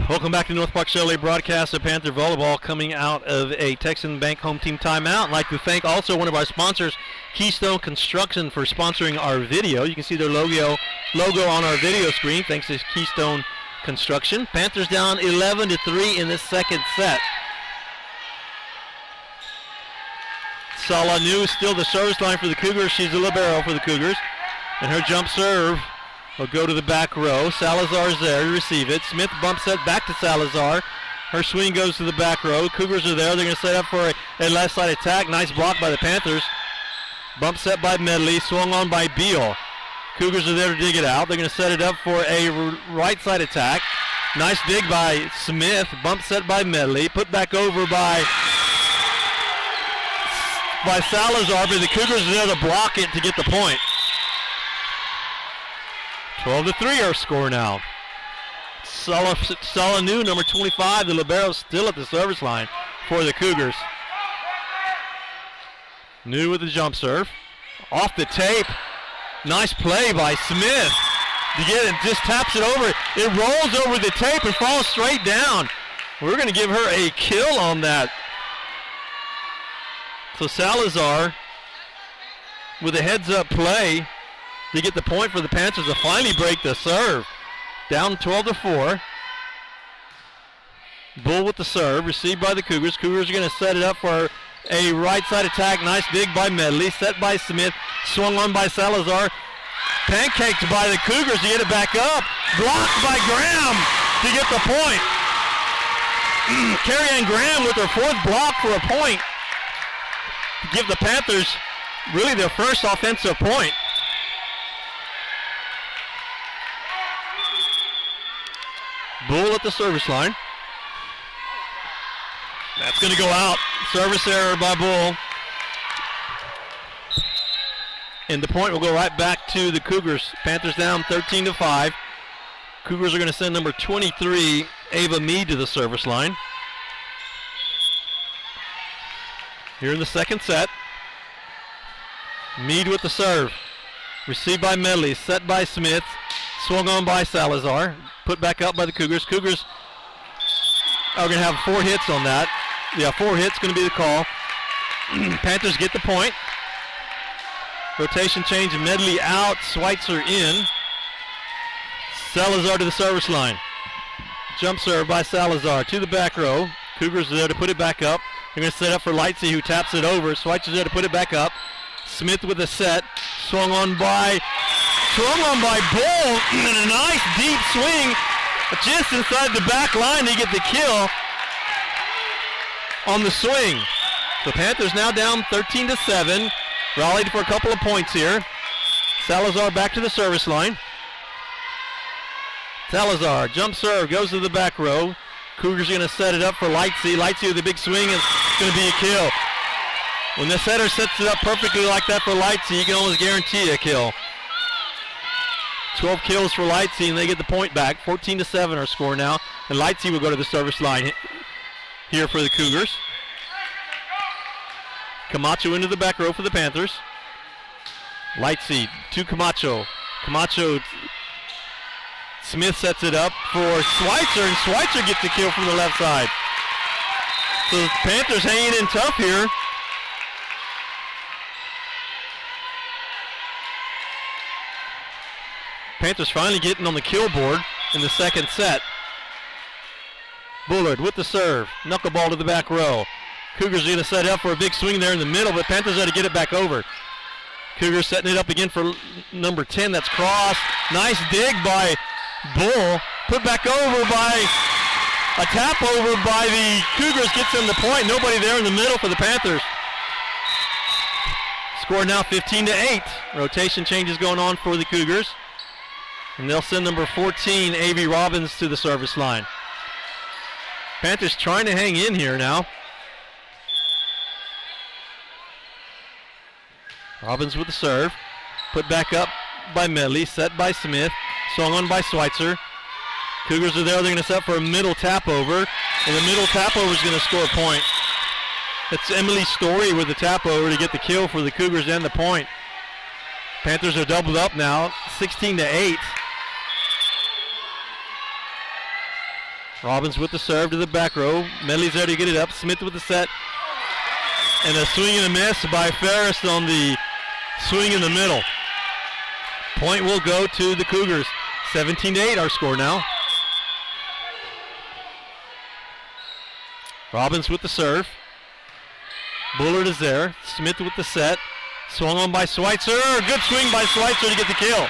Welcome back to North Park Chevrolet broadcast of Panther Volleyball coming out of a Texan Bank home team timeout. I'd like to thank also one of our sponsors, Keystone Construction, for sponsoring our video. You can see their logo on our video screen thanks to Keystone Construction. Panthers down 11-3 in the second set. Salanu is still the service line for the Cougars. She's the libero for the Cougars. And her jump serve will go to the back row. Salazar's there to receive it. Smith bump set back to Salazar. Her swing goes to the back row. Cougars are there. They're going to set up for a left side attack. Nice block by the Panthers. Bump set by Medley. Swung on by Beal. Cougars are there to dig it out. They're going to set it up for a right side attack. Nice dig by Smith. Bump set by Medley. Put back over by Salazar, but the Cougars are there to block it to get the point. 12-3 our score now. Salanu, number 25, the libero, still at the service line for the Cougars. New with the jump serve. Off the tape. Nice play by Smith. To get it, just taps it over. It rolls over the tape and falls straight down. We're going to give her a kill on that. So Salazar with a heads-up play to get the point for the Panthers to finally break the serve. Down 12-4. Bull with the serve, received by the Cougars. Cougars are going to set it up for a right side attack. Nice dig by Medley, set by Smith, swung on by Salazar. Pancaked by the Cougars to get it back up. Blocked by Graham to get the point. Carrie Ann Graham with her fourth block for a point. Give the Panthers really their first offensive point. Bull at the service line. That's going to go out. Service error by Bull. And the point will go right back to the Cougars. Panthers down 13-5. Cougars are going to send number 23, Ava Mead, to the service line. Here in the second set. Mead with the serve. Received by Medley. Set by Smith. Swung on by Salazar. Put back up by the Cougars. Cougars are going to have 4 hits on that. Yeah, 4 hits going to be the call. Panthers get the point. Rotation change. Medley out. Schweitzer in. Salazar to the service line. Jump serve by Salazar to the back row. Cougars are there to put it back up. They're going to set up for Lightsey, who taps it over. Schweitzer's there to put it back up. Smith with a set. Swung on by Bull. And a nice deep swing just inside the back line to get the kill on the swing. The Panthers now down 13-7. Rallied for a couple of points here. Salazar back to the service line. Salazar, jump serve, goes to the back row. Cougars are going to set it up for Lightsey. Lightsey with a big swing, and it's going to be a kill. When the setter sets it up perfectly like that for Lightsey, you can almost guarantee a kill. 12 kills for Lightsey, and they get the point back. 14-7 our score now, and Lightsey will go to the service line here for the Cougars. Camacho into the back row for the Panthers. Lightsey to Camacho. Camacho, Smith sets it up for Schweitzer, and Schweitzer gets the kill from the left side. So the Panthers hanging in tough here. Panthers finally getting on the kill board in the second set. Bullard with the serve. Knuckleball to the back row. Cougars are going to set up for a big swing there in the middle, but Panthers got to get it back over. Cougars setting it up again for number 10. That's Cross. Nice dig by Bull. Put back over by a tap over by the Cougars. Gets them the point. Nobody there in the middle for the Panthers. Score now 15-8. Rotation changes going on for the Cougars. And they'll send number 14, A.V. Robbins, to the service line. Panthers trying to hang in here now. Robbins with the serve. Put back up by Medley. Set by Smith. Swung on by Schweitzer. Cougars are there. They're going to set for a middle tap over. And the middle tap over is going to score a point. It's Emily Story with the tap over to get the kill for the Cougars and the point. Panthers are doubled up now, 16-8. Robbins with the serve to the back row. Medley's there to get it up. Smith with the set. And a swing and a miss by Ferris on the swing in the middle. Point will go to the Cougars. 17-8 our score now. Robbins with the serve. Bullard is there. Smith with the set. Swung on by Schweitzer. Good swing by Schweitzer to get the kill.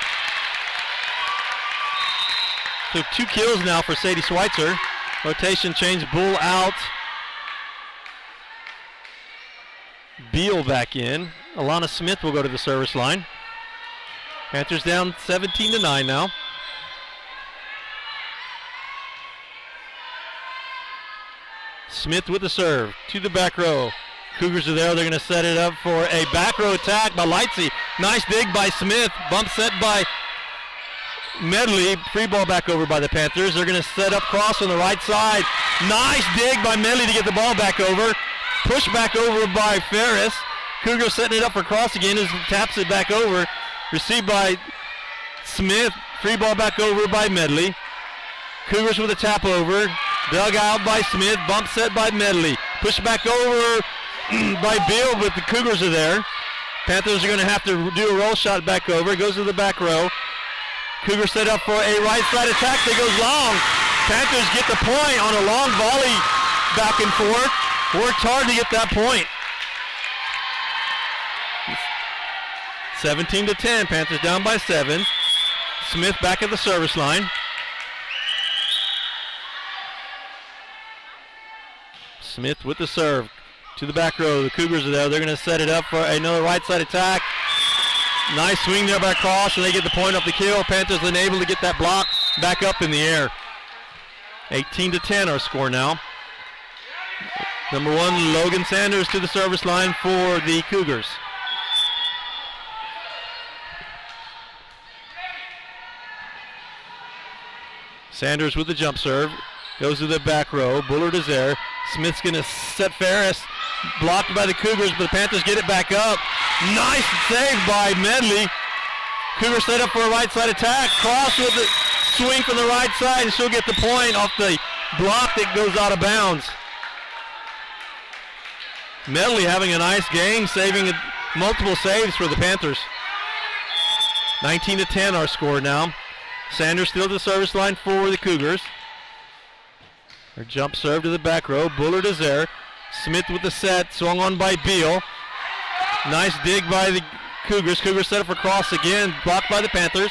Took 2 kills now for Sadie Schweitzer. Rotation change. Bull out. Beal back in. Alana Smith will go to the service line. Panthers down 17-9 now. Smith with the serve to the back row. Cougars are there. They're going to set it up for a back row attack by Lightsey. Nice dig by Smith. Bump set by Medley. Free ball back over by the Panthers. They're going to set up cross on the right side. Nice dig by Medley to get the ball back over. Push back over by Ferris. Cougars setting it up for cross again as he taps it back over. Received by Smith. Free ball back over by Medley. Cougars with a tap over. Dug out by Smith. Bump set by Medley. Push back over by Beal, but the Cougars are there. Panthers are going to have to do a roll shot back over. It goes to the back row. Cougars set up for a right side attack that goes long. Panthers get the point on a long volley back and forth. Worked hard to get that point. 17-10. Panthers down by 7. Smith back at the service line. Smith with the serve to the back row. The Cougars are there. They're going to set it up for another right side attack. Nice swing there by Cross, and they get the point off the kill. Panthers unable to get that block back up in the air. 18-10 our score now. Number 1, Logan Sanders to the service line for the Cougars. Sanders with the jump serve. Goes to the back row. Bullard is there. Smith's going to set Ferris. Blocked by the Cougars, but the Panthers get it back up. Nice save by Medley. Cougars set up for a right side attack. Cross with the swing from the right side, and she'll get the point off the block that goes out of bounds. Medley having a nice game, saving multiple saves for the Panthers. 19-10 our score now. Sanders still to the service line for the Cougars. Her jump serve to the back row. Bullard is there. Smith with the set, swung on by Beal. Nice dig by the Cougars. Cougars set up for cross again, blocked by the Panthers.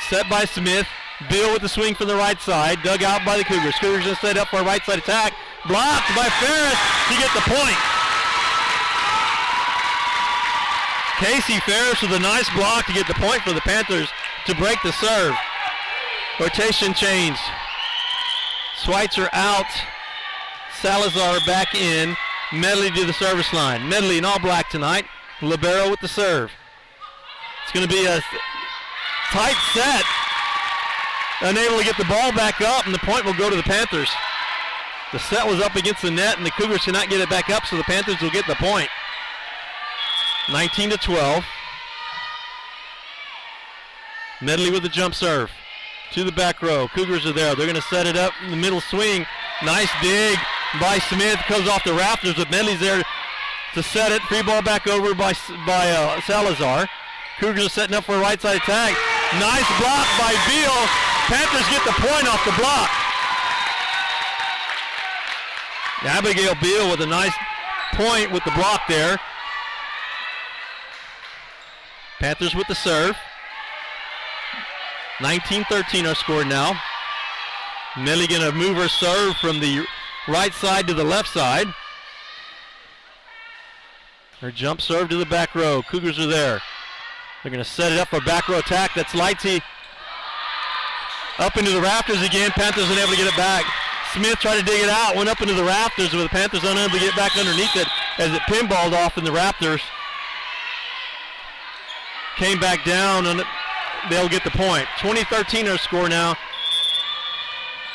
Set by Smith. Beal with the swing from the right side, dug out by the Cougars. Cougars just set up for a right side attack. Blocked by Ferris to get the point. Casey Ferris with a nice block to get the point for the Panthers to break the serve. Rotation change. Schweitzer out. Salazar back in. Medley to the service line. Medley in all black tonight. Libero with the serve. It's going to be a tight set. Unable to get the ball back up, and the point will go to the Panthers. The set was up against the net, and the Cougars cannot get it back up, so the Panthers will get the point. 19-12. Medley with the jump serve. To the back row. Cougars are there. They're going to set it up in the middle swing. Nice dig by Smith. Comes off the rafters, but Medley's there to set it. Free ball back over by Salazar. Cougars are setting up for a right side attack. Nice block by Beal. Panthers get the point off the block. Abigail Beal with a nice point with the block there. Panthers with the serve. 19-13 our score now. Medley going to move her serve from the right side to the left side. Her jump serve to the back row. Cougars are there. They're going to set it up for a back row attack. That's Lightsey. Up into the rafters again. Panthers unable to get it back. Smith tried to dig it out. Went up into the rafters, but the Panthers unable to get back underneath it as it pinballed off in the rafters. Came back down, and they'll get the point. 20-13 our score now.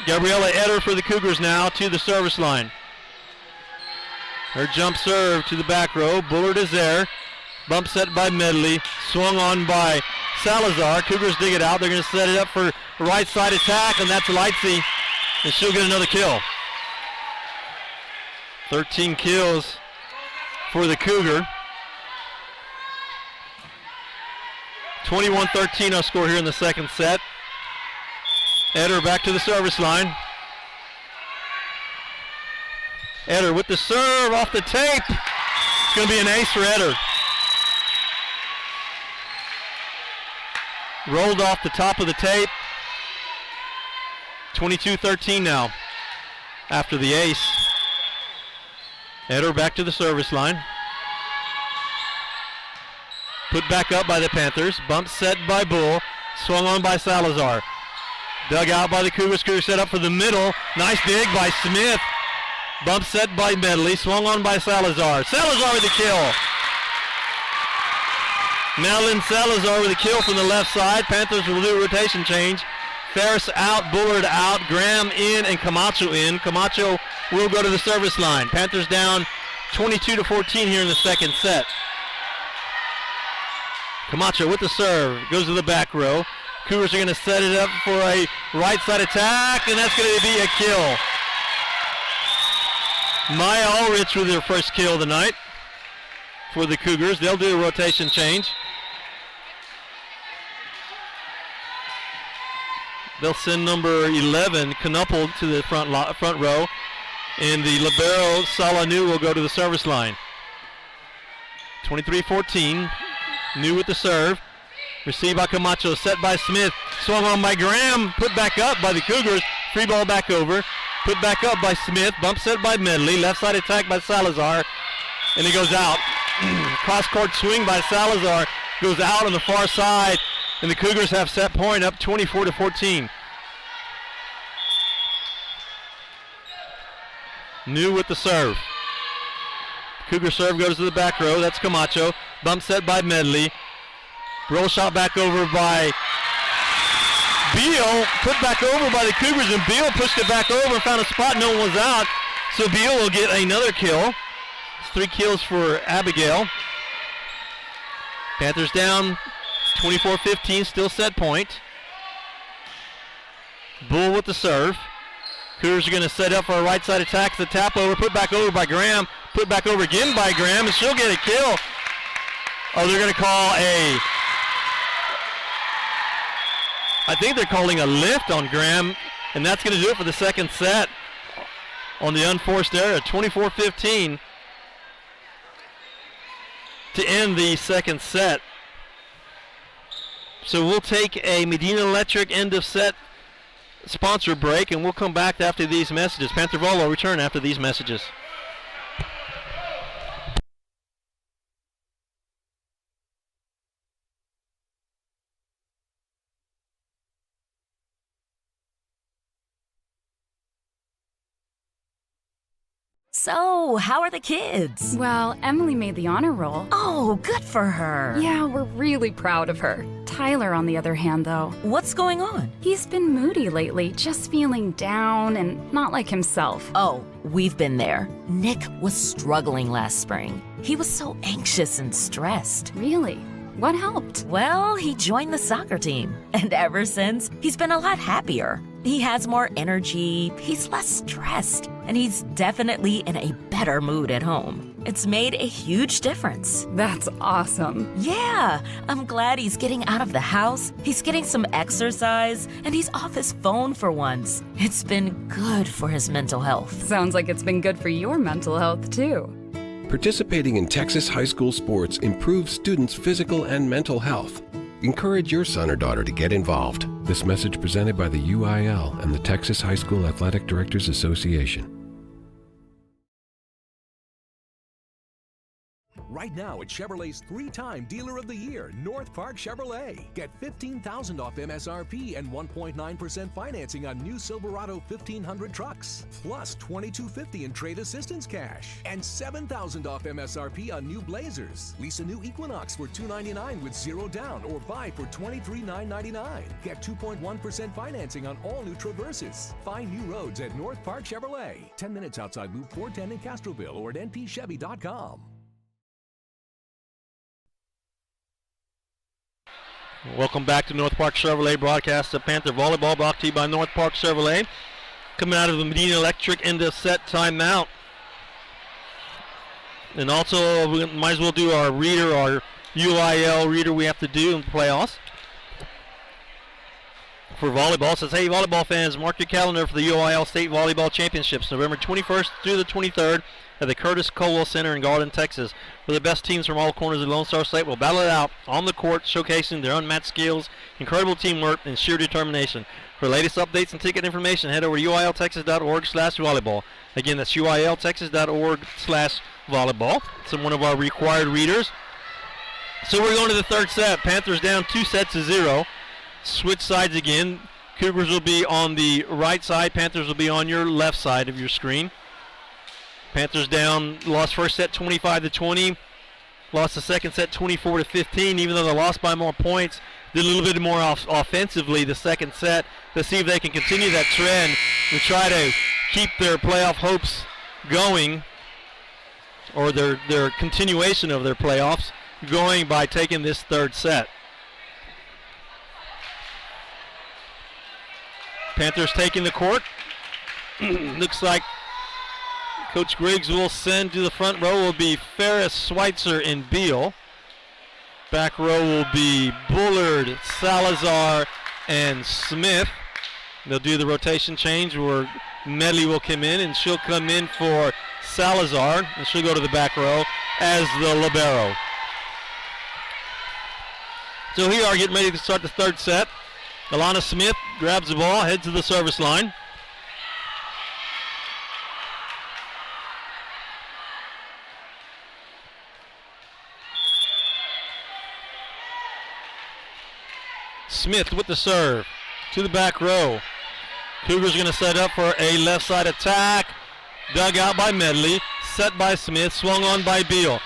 Gabriella Eder for the Cougars now to the service line. Her jump serve to the back row. Bullard is there. Bump set by Medley. Swung on by Salazar. Cougars dig it out. They're going to set it up for a right side attack, and that's Lightsey. And she'll get another kill. 13 kills for the Cougar. 21-13 our score here in the second set. Eder back to the service line. Eder with the serve off the tape. It's going to be an ace for Eder. Rolled off the top of the tape. 22-13 now after the ace. Eder back to the service line. Put back up by the Panthers. Bump set by Bull. Swung on by Salazar. Dug out by the Cougars. Cougars set up for the middle. Nice dig by Smith. Bump set by Medley. Swung on by Salazar. Salazar with the kill. Madeline Salazar with a kill from the left side. Panthers will do a rotation change. Ferris out, Bullard out, Graham in, and Camacho in. Camacho will go to the service line. Panthers down 22-14 here in the second set. Camacho with the serve, goes to the back row. Cougars are going to set it up for a right side attack, and that's going to be a kill. Maya Ulrich with her first kill of the night for the Cougars. They'll do a rotation change. They'll send number 11, Knuppel, to the front row. And the libero, Salanu, will go to the service line. 23-14. New with the serve. Received by Camacho. Set by Smith. Swung on by Graham. Put back up by the Cougars. Free ball back over. Put back up by Smith. Bump set by Medley. Left side attack by Salazar. And it goes out. Cross-court swing by Salazar. Goes out on the far side. And the Cougars have set point up 24-14. New with the serve. Cougar serve goes to the back row. That's Camacho. Bump set by Medley. Roll shot back over by Beal. Put back over by the Cougars, and Beal pushed it back over and found a spot. No one was out. So Beal will get another kill. It's 3 kills for Abigail. Panthers down 24-15, still set point. Bull with the serve. Cougars are going to set up for a right side attack. The tap over, put back over by Graham. Put back over again by Graham, and she'll get a kill. Oh, they're going to call I think they're calling a lift on Graham, and that's going to do it for the second set on the unforced error. 24-15 to end the second set. So we'll take a Medina Electric end of set sponsor break, and we'll come back after these messages. Panther Volleyball will return after these messages. So, how are the kids? Well, Emily made the honor roll. Oh, good for her. Yeah, we're really proud of her. Tyler, on the other hand, though. What's going on? He's been moody lately, just feeling down and not like himself. Oh, we've been there. Nick was struggling last spring. He was so anxious and stressed. Really? What helped? Well, he joined the soccer team. And ever since, he's been a lot happier. He has more energy, he's less stressed, and he's definitely in a better mood at home. It's made a huge difference. That's awesome. Yeah, I'm glad he's getting out of the house, he's getting some exercise, and he's off his phone for once. It's been good for his mental health. Sounds like it's been good for your mental health, too. Participating in Texas high school sports improves students' physical and mental health. Encourage your son or daughter to get involved. This message presented by the UIL and the Texas High School Athletic Directors Association. Right now at Chevrolet's 3-time Dealer of the Year, North Park Chevrolet. Get $15,000 off MSRP and 1.9% financing on new Silverado 1500 trucks. Plus $2,250 in trade assistance cash. And $7,000 off MSRP on new Blazers. Lease a new Equinox for $299 with 0 down or buy for $23,999. Get 2.1% financing on all new Traverses. Find new roads at North Park Chevrolet. 10 minutes outside Loop 410 in Castroville or at npchevy.com. Welcome back to North Park Chevrolet broadcast of Panther Volleyball, brought to you by North Park Chevrolet. Coming out of the Medina Electric end of set timeout. And also, we might as well do our reader, our UIL reader we have to do in the playoffs. For volleyball, it says, hey, volleyball fans, mark your calendar for the UIL State Volleyball Championships, November 21st through the 23rd at the Curtis Colwell Center in Garland, Texas, where the best teams from all corners of the Lone Star State will battle it out on the court, showcasing their unmatched skills, incredible teamwork, and sheer determination. For the latest updates and ticket information, head over to uiltexas.org/volleyball. Again, that's uiltexas.org/volleyball. It's one of our required readers. So we're going to the third set. Panthers down 2-0. Switch sides again. Cougars will be on the right side. Panthers will be on your left side of your screen. Panthers down, lost first set 25-20. Lost the second set 24-15. Even though they lost by more points, did a little bit more offensively the second set. Let's see if they can continue that trend and try to keep their playoff hopes going, or their continuation of their playoffs going by taking this third set. Panthers taking the court. Looks like Coach Griggs will send to the front row will be Ferris, Schweitzer, and Beal. Back row will be Bullard, Salazar, and Smith. They'll do the rotation change where Medley will come in, and she'll come in for Salazar, and she'll go to the back row as the libero. So here we are getting ready to start the third set. Alana Smith grabs the ball, heads to the service line. Smith with the serve to the back row. Cougars going to set up for a left side attack. Dug out by Medley. Set by Smith. Swung on by Beal.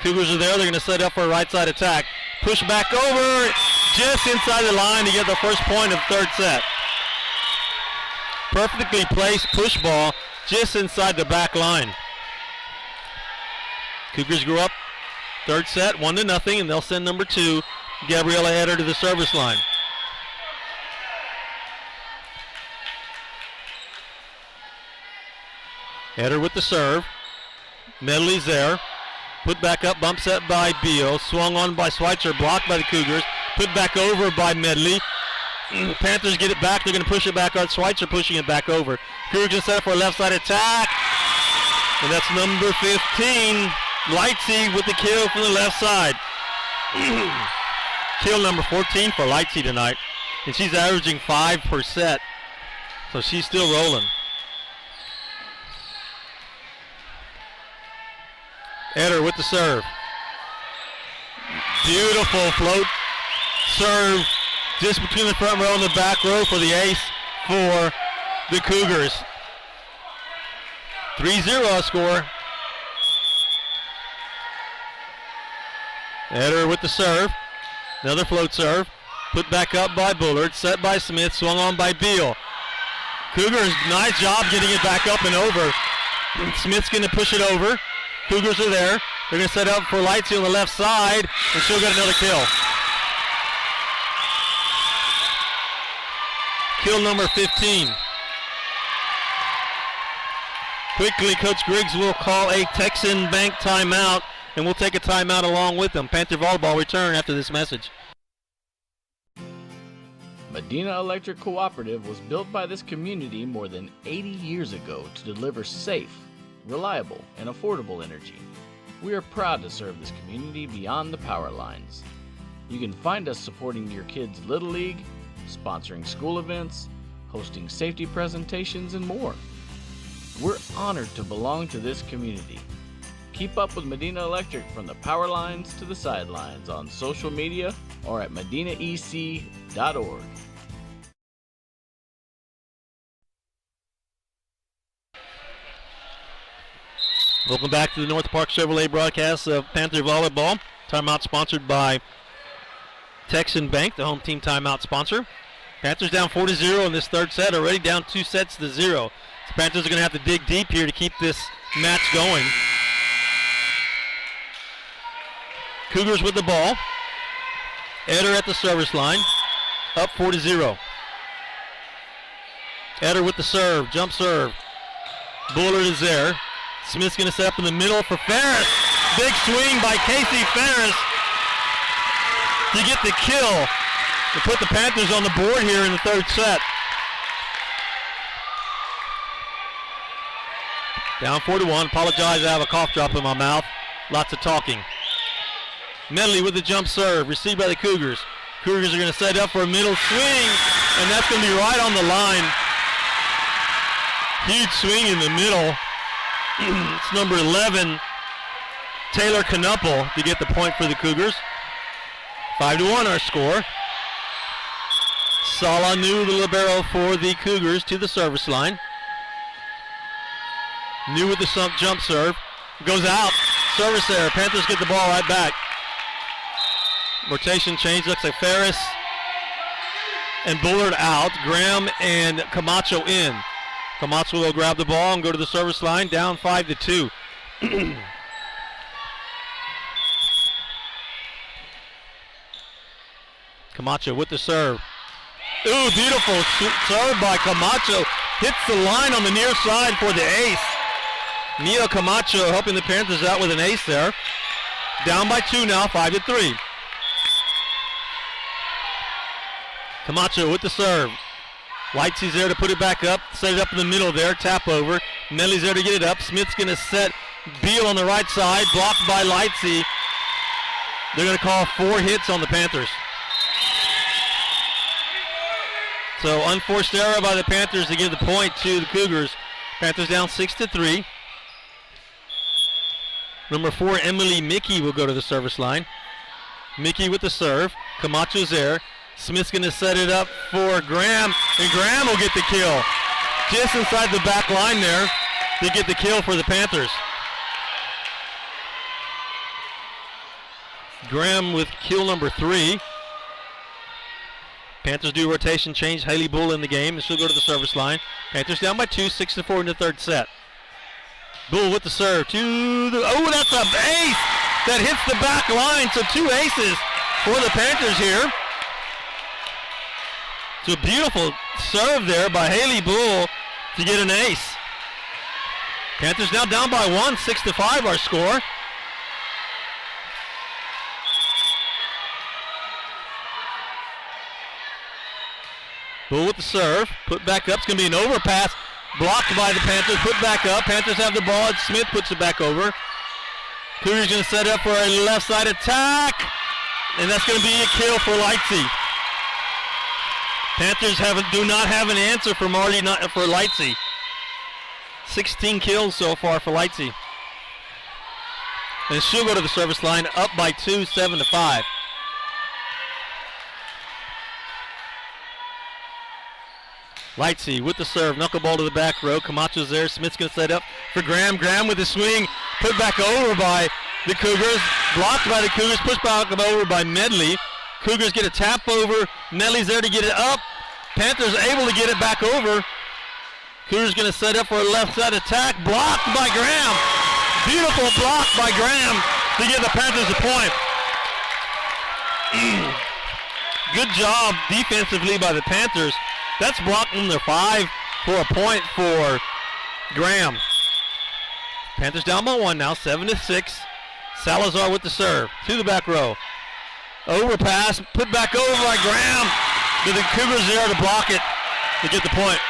Cougars are there. They're going to set up for a right side attack. Push back over. Just inside the line to get the first point of third set. Perfectly placed push ball just inside the back line. Cougars go up third set 1-0, and they'll send number 2, Gabriella Eder, to the service line. Eder with the serve. Medley's there. Put back up, bump set by Beal. Swung on by Schweitzer, blocked by the Cougars. Put back over by Medley. Panthers get it back. They're going to push it back. Schweitzer pushing it back over. Cougars going to set up for a left side attack. And that's number 15, Lightsey, with the kill from the left side. Kill number 14 for Lightsey tonight. And she's averaging 5 per set. So she's still rolling. Eder with the serve. Beautiful float serve just between the front row and the back row for the ace for the Cougars. 3-0 score. Eder with the serve. Another float serve. Put back up by Bullard. Set by Smith. Swung on by Beal. Cougars, nice job getting it back up and over. Smith's going to push it over. Cougars are there. They're going to set up for Lightsey on the left side, and she'll get another kill. Kill number 15. Quickly, Coach Griggs will call a Texan Bank timeout, and we'll take a timeout along with them. Panther Volleyball return after this message. Medina Electric Cooperative was built by this community more than 80 years ago to deliver safe, reliable, and affordable energy. We are proud to serve this community beyond the power lines. You can find us supporting your kids' Little League, sponsoring school events, hosting safety presentations, and more. We're honored to belong to this community. Keep up with Medina Electric from the power lines to the sidelines on social media or at medinaec.org. Welcome back to the North Park Chevrolet broadcast of Panther Volleyball. Timeout sponsored by Texan Bank, the home team timeout sponsor. Panthers down 4-0 in this third set, already down 2-0. So Panthers are going to have to dig deep here to keep this match going. Cougars with the ball. Eder at the service line, up 4-0. Eder with the serve, jump serve. Bullard is there. Smith's going to set up in the middle for Ferris. Big swing by Casey Ferris to get the kill to put the Panthers on the board here in the third set. Down 4-1. Apologize, I have a cough drop in my mouth. Lots of talking. Medley with the jump serve, received by the Cougars. Cougars are going to set up for a middle swing, and that's going to be right on the line. Huge swing in the middle. It's number 11, Taylor Knuppel, to get the point for the Cougars. 5-1 our score. Sala New, the libero for the Cougars, to the service line. New with the jump serve. Goes out. Service there. Panthers get the ball right back. Rotation change. Looks like Ferris and Bullard out. Graham and Camacho in. Camacho will grab the ball and go to the service line. Down 5-2. Camacho with the serve. Ooh, beautiful serve by Camacho. Hits the line on the near side for the ace. Neo Camacho helping the Panthers out with an ace there. Down by 2 now, 5-3. Camacho with the serve. Lightsey's there to put it back up. Set it up in the middle there. Tap over. Medley's there to get it up. Smith's going to set Beal on the right side. Blocked by Lightsey. They're going to call 4 hits on the Panthers. So unforced error by the Panthers to give the point to the Cougars. Panthers down 6-3. Number 4, Emily Mickey will go to the service line. Mickey with the serve. Camacho's there. Smith's going to set it up for Graham, and Graham will get the kill. Just inside the back line there. to get the kill for the Panthers. Graham with kill number 3. Panthers do rotation change. Haley Bull in the game, and she'll go to the service line. Panthers down by 2, 6-4 in the third set. Bull with the serve to the, that's an ace that hits the back line. So 2 aces for the Panthers here. It's a beautiful serve there by Haley Bull to get an ace. Panthers now down by 1, 6-5 our score. Bull with the serve, put back up. It's going to be an overpass, blocked by the Panthers, put back up. Panthers have the ball, and Smith puts it back over. Cougars going to set up for a left side attack, and that's going to be a kill for Lightsey. Panthers do not have an answer for for Lightsey. 16 kills so far for Lightsey. And she'll go to the service line, up by 2, 7-5. Lightsey with the serve, knuckleball to the back row. Camacho's there. Smith's going to set up for Graham. Graham with the swing, put back over by the Cougars. Blocked by the Cougars, pushed back over by Medley. Cougars get a tap over. Medley's there to get it up. Panthers able to get it back over. Cougars going to set up for a left side attack. Blocked by Graham. Beautiful block by Graham to give the Panthers a point. Good job defensively by the Panthers. That's block number 5 for a point for Graham. Panthers down by 1 now, 7-6. Salazar with the serve to the back row. Overpass, put back over by Graham. But the Cougars there to block it to get the point.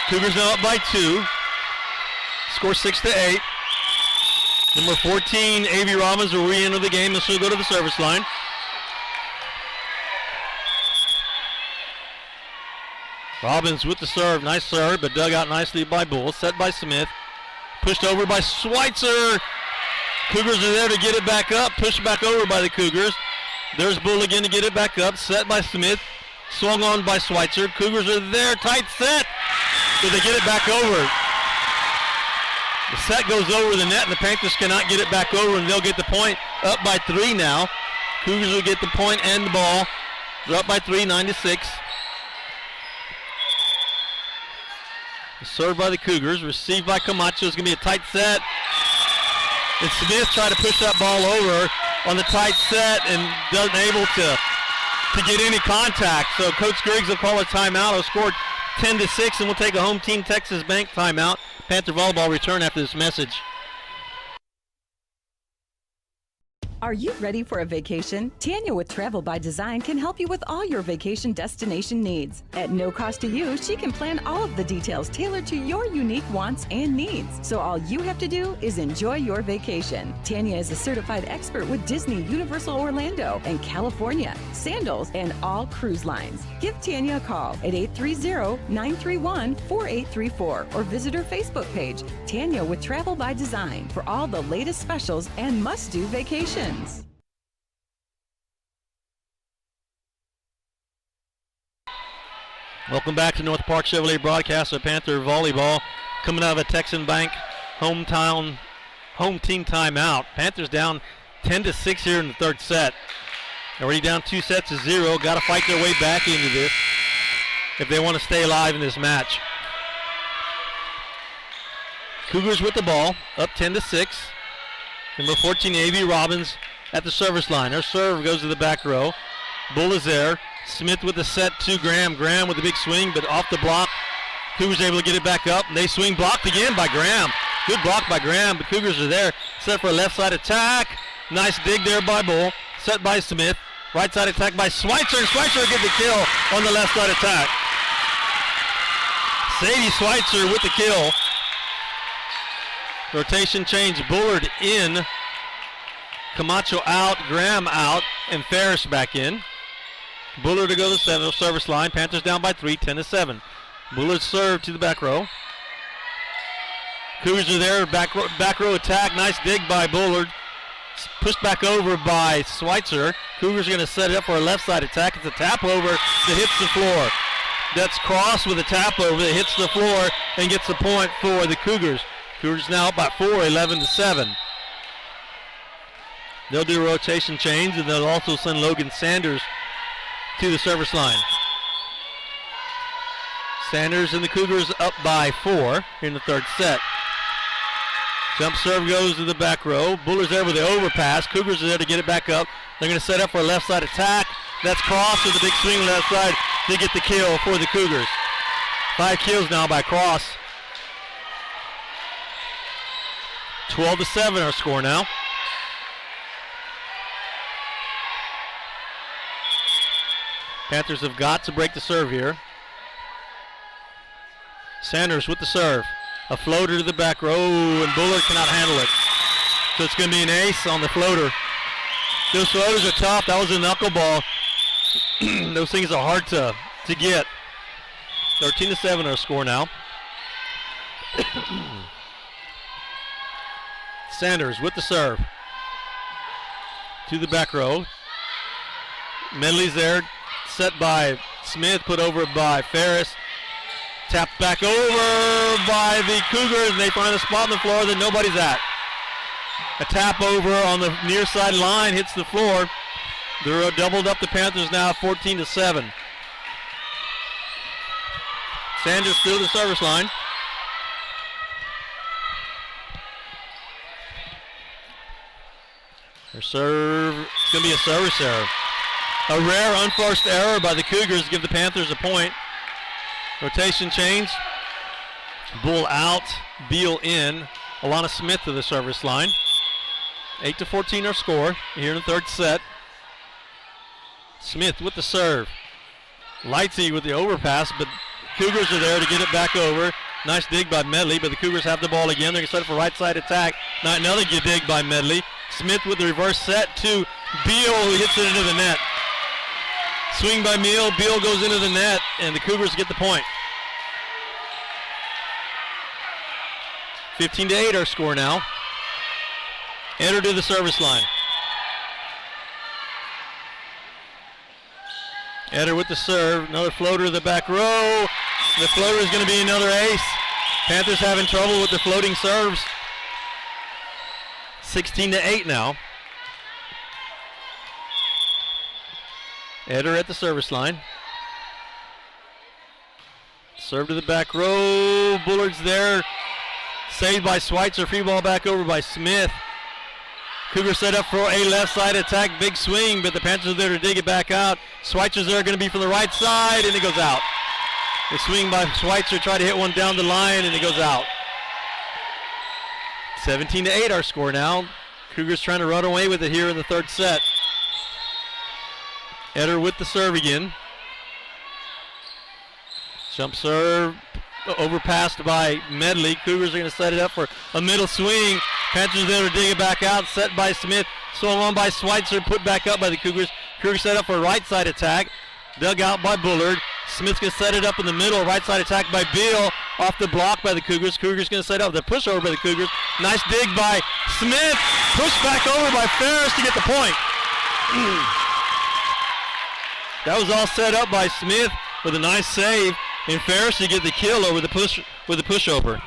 Cougars now up by 2. Score 6-8. Number 14, A.V. Robbins will re-enter the game and she'll go to the service line. Robbins with the serve, nice serve, but dug out nicely by Bull. Set by Smith, pushed over by Schweitzer. Cougars are there to get it back up, pushed back over by the Cougars. There's Bull again to get it back up, set by Smith, swung on by Schweitzer. Cougars are there, tight set, but they get it back over. The set goes over the net and the Panthers cannot get it back over, and they'll get the point, up by 3 now. Cougars will get the point and the ball. They're up by 3, 9-6. Served by the Cougars, received by Camacho. It's going to be a tight set. And Smith tried to push that ball over on the tight set and wasn't able to get any contact. So Coach Griggs will call a timeout. It'll score 10-6, and we'll take a home team Texas Bank timeout. Panther Volleyball return after this message. Are you ready for a vacation? Tanya with Travel by Design can help you with all your vacation destination needs. At no cost to you, she can plan all of the details tailored to your unique wants and needs. So all you have to do is enjoy your vacation. Tanya is a certified expert with Disney, Universal Orlando, and California, Sandals, and all cruise lines. Give Tanya a call at 830-931-4834 or visit her Facebook page, Tanya with Travel by Design, for all the latest specials and must-do vacations. Welcome back to North Park Chevrolet broadcast of Panther Volleyball. Coming out of a Texan Bank home team timeout. Panthers down 10-6 here in the third set. Already down 2-0. Got to fight their way back into this if they want to stay alive in this match. Cougars with the ball, up 10-6. Number 14, A.V. Robbins at the service line. Her serve goes to the back row. Bull is there. Smith with the set to Graham. Graham with the big swing, but off the block. Cougars able to get it back up, and they swing blocked again by Graham. Good block by Graham, but Cougars are there. Set for a left side attack. Nice dig there by Bull. Set by Smith. Right side attack by Schweitzer, and Schweitzer will get the kill on the left side attack. Sadie Schweitzer with the kill. Rotation change, Bullard in, Camacho out, Graham out, and Ferris back in. Bullard to go to the service line. Panthers down by 3, 10-7. Bullard serve to the back row. Cougars are there, back row attack, nice dig by Bullard. Pushed back over by Schweitzer. Cougars are going to set it up for a left side attack. It's a tap over that hits the floor. That's Cross with a tap over that hits the floor and gets the point for the Cougars. Cougars now up by 4, 11-7. They'll do rotation change, and they'll also send Logan Sanders to the service line. Sanders and the Cougars up by 4 in the third set. Jump serve goes to the back row. Buller's there with the overpass. Cougars are there to get it back up. They're going to set up for a left side attack. That's Cross with a big swing left side to get the kill for the Cougars. 5 kills now by Cross. 12-7 our score now. Panthers have got to break the serve here. Sanders with the serve. A floater to the back row, and Bullard cannot handle it. So it's going to be an ace on the floater. Those floaters are tough. That was a knuckleball. Those things are hard to get. 13-7 our score now. Sanders with the serve. To the back row. Medley's there. Set by Smith, put over by Ferris. Tapped back over by the Cougars, and they find a spot on the floor that nobody's at. A tap over on the near side line hits the floor. They're doubled up the Panthers now, 14-7. Sanders still the service line. Their serve, it's going to be a service error. A rare unforced error by the Cougars to give the Panthers a point. Rotation change. Bull out, Beal in. Alana Smith to the service line. 8-14 our score here in the third set. Smith with the serve. Lightsey with the overpass, but Cougars are there to get it back over. Nice dig by Medley, but the Cougars have the ball again. They're going to set up for right side attack. Now another dig by Medley. Smith with the reverse set to Beal, who hits it into the net. Swing by Beal goes into the net, and the Cougars get the point. 15-8 our score now. Enter to the service line. Eder with the serve, another floater to the back row. The floater is going to be another ace. Panthers having trouble with the floating serves. 16-8 now. Eder at the service line. Serve to the back row. Bullard's there. Saved by Schweitzer. Free ball back over by Smith. Cougar set up for a left side attack. Big swing, but the Panthers are there to dig it back out. Schweitzer's there, going to be from the right side, and it goes out. The swing by Schweitzer, tried to hit one down the line, and it goes out. 17-8 our score now. Cougars trying to run away with it here in the third set. Eder with the serve again. Jump serve, overpassed by Medley. Cougars are going to set it up for a middle swing. Panthers there to dig it back out, set by Smith. Swung on by Schweitzer, put back up by the Cougars. Cougars set up for a right side attack. Dug out by Bullard. Smith's going to set it up in the middle. Right side attack by Beal. Off the block by the Cougars. Cougars going to set up the push over by the Cougars. Nice dig by Smith. Pushed back over by Ferris to get the point. That was all set up by Smith with a nice save. And Ferris to get the kill over the pushover.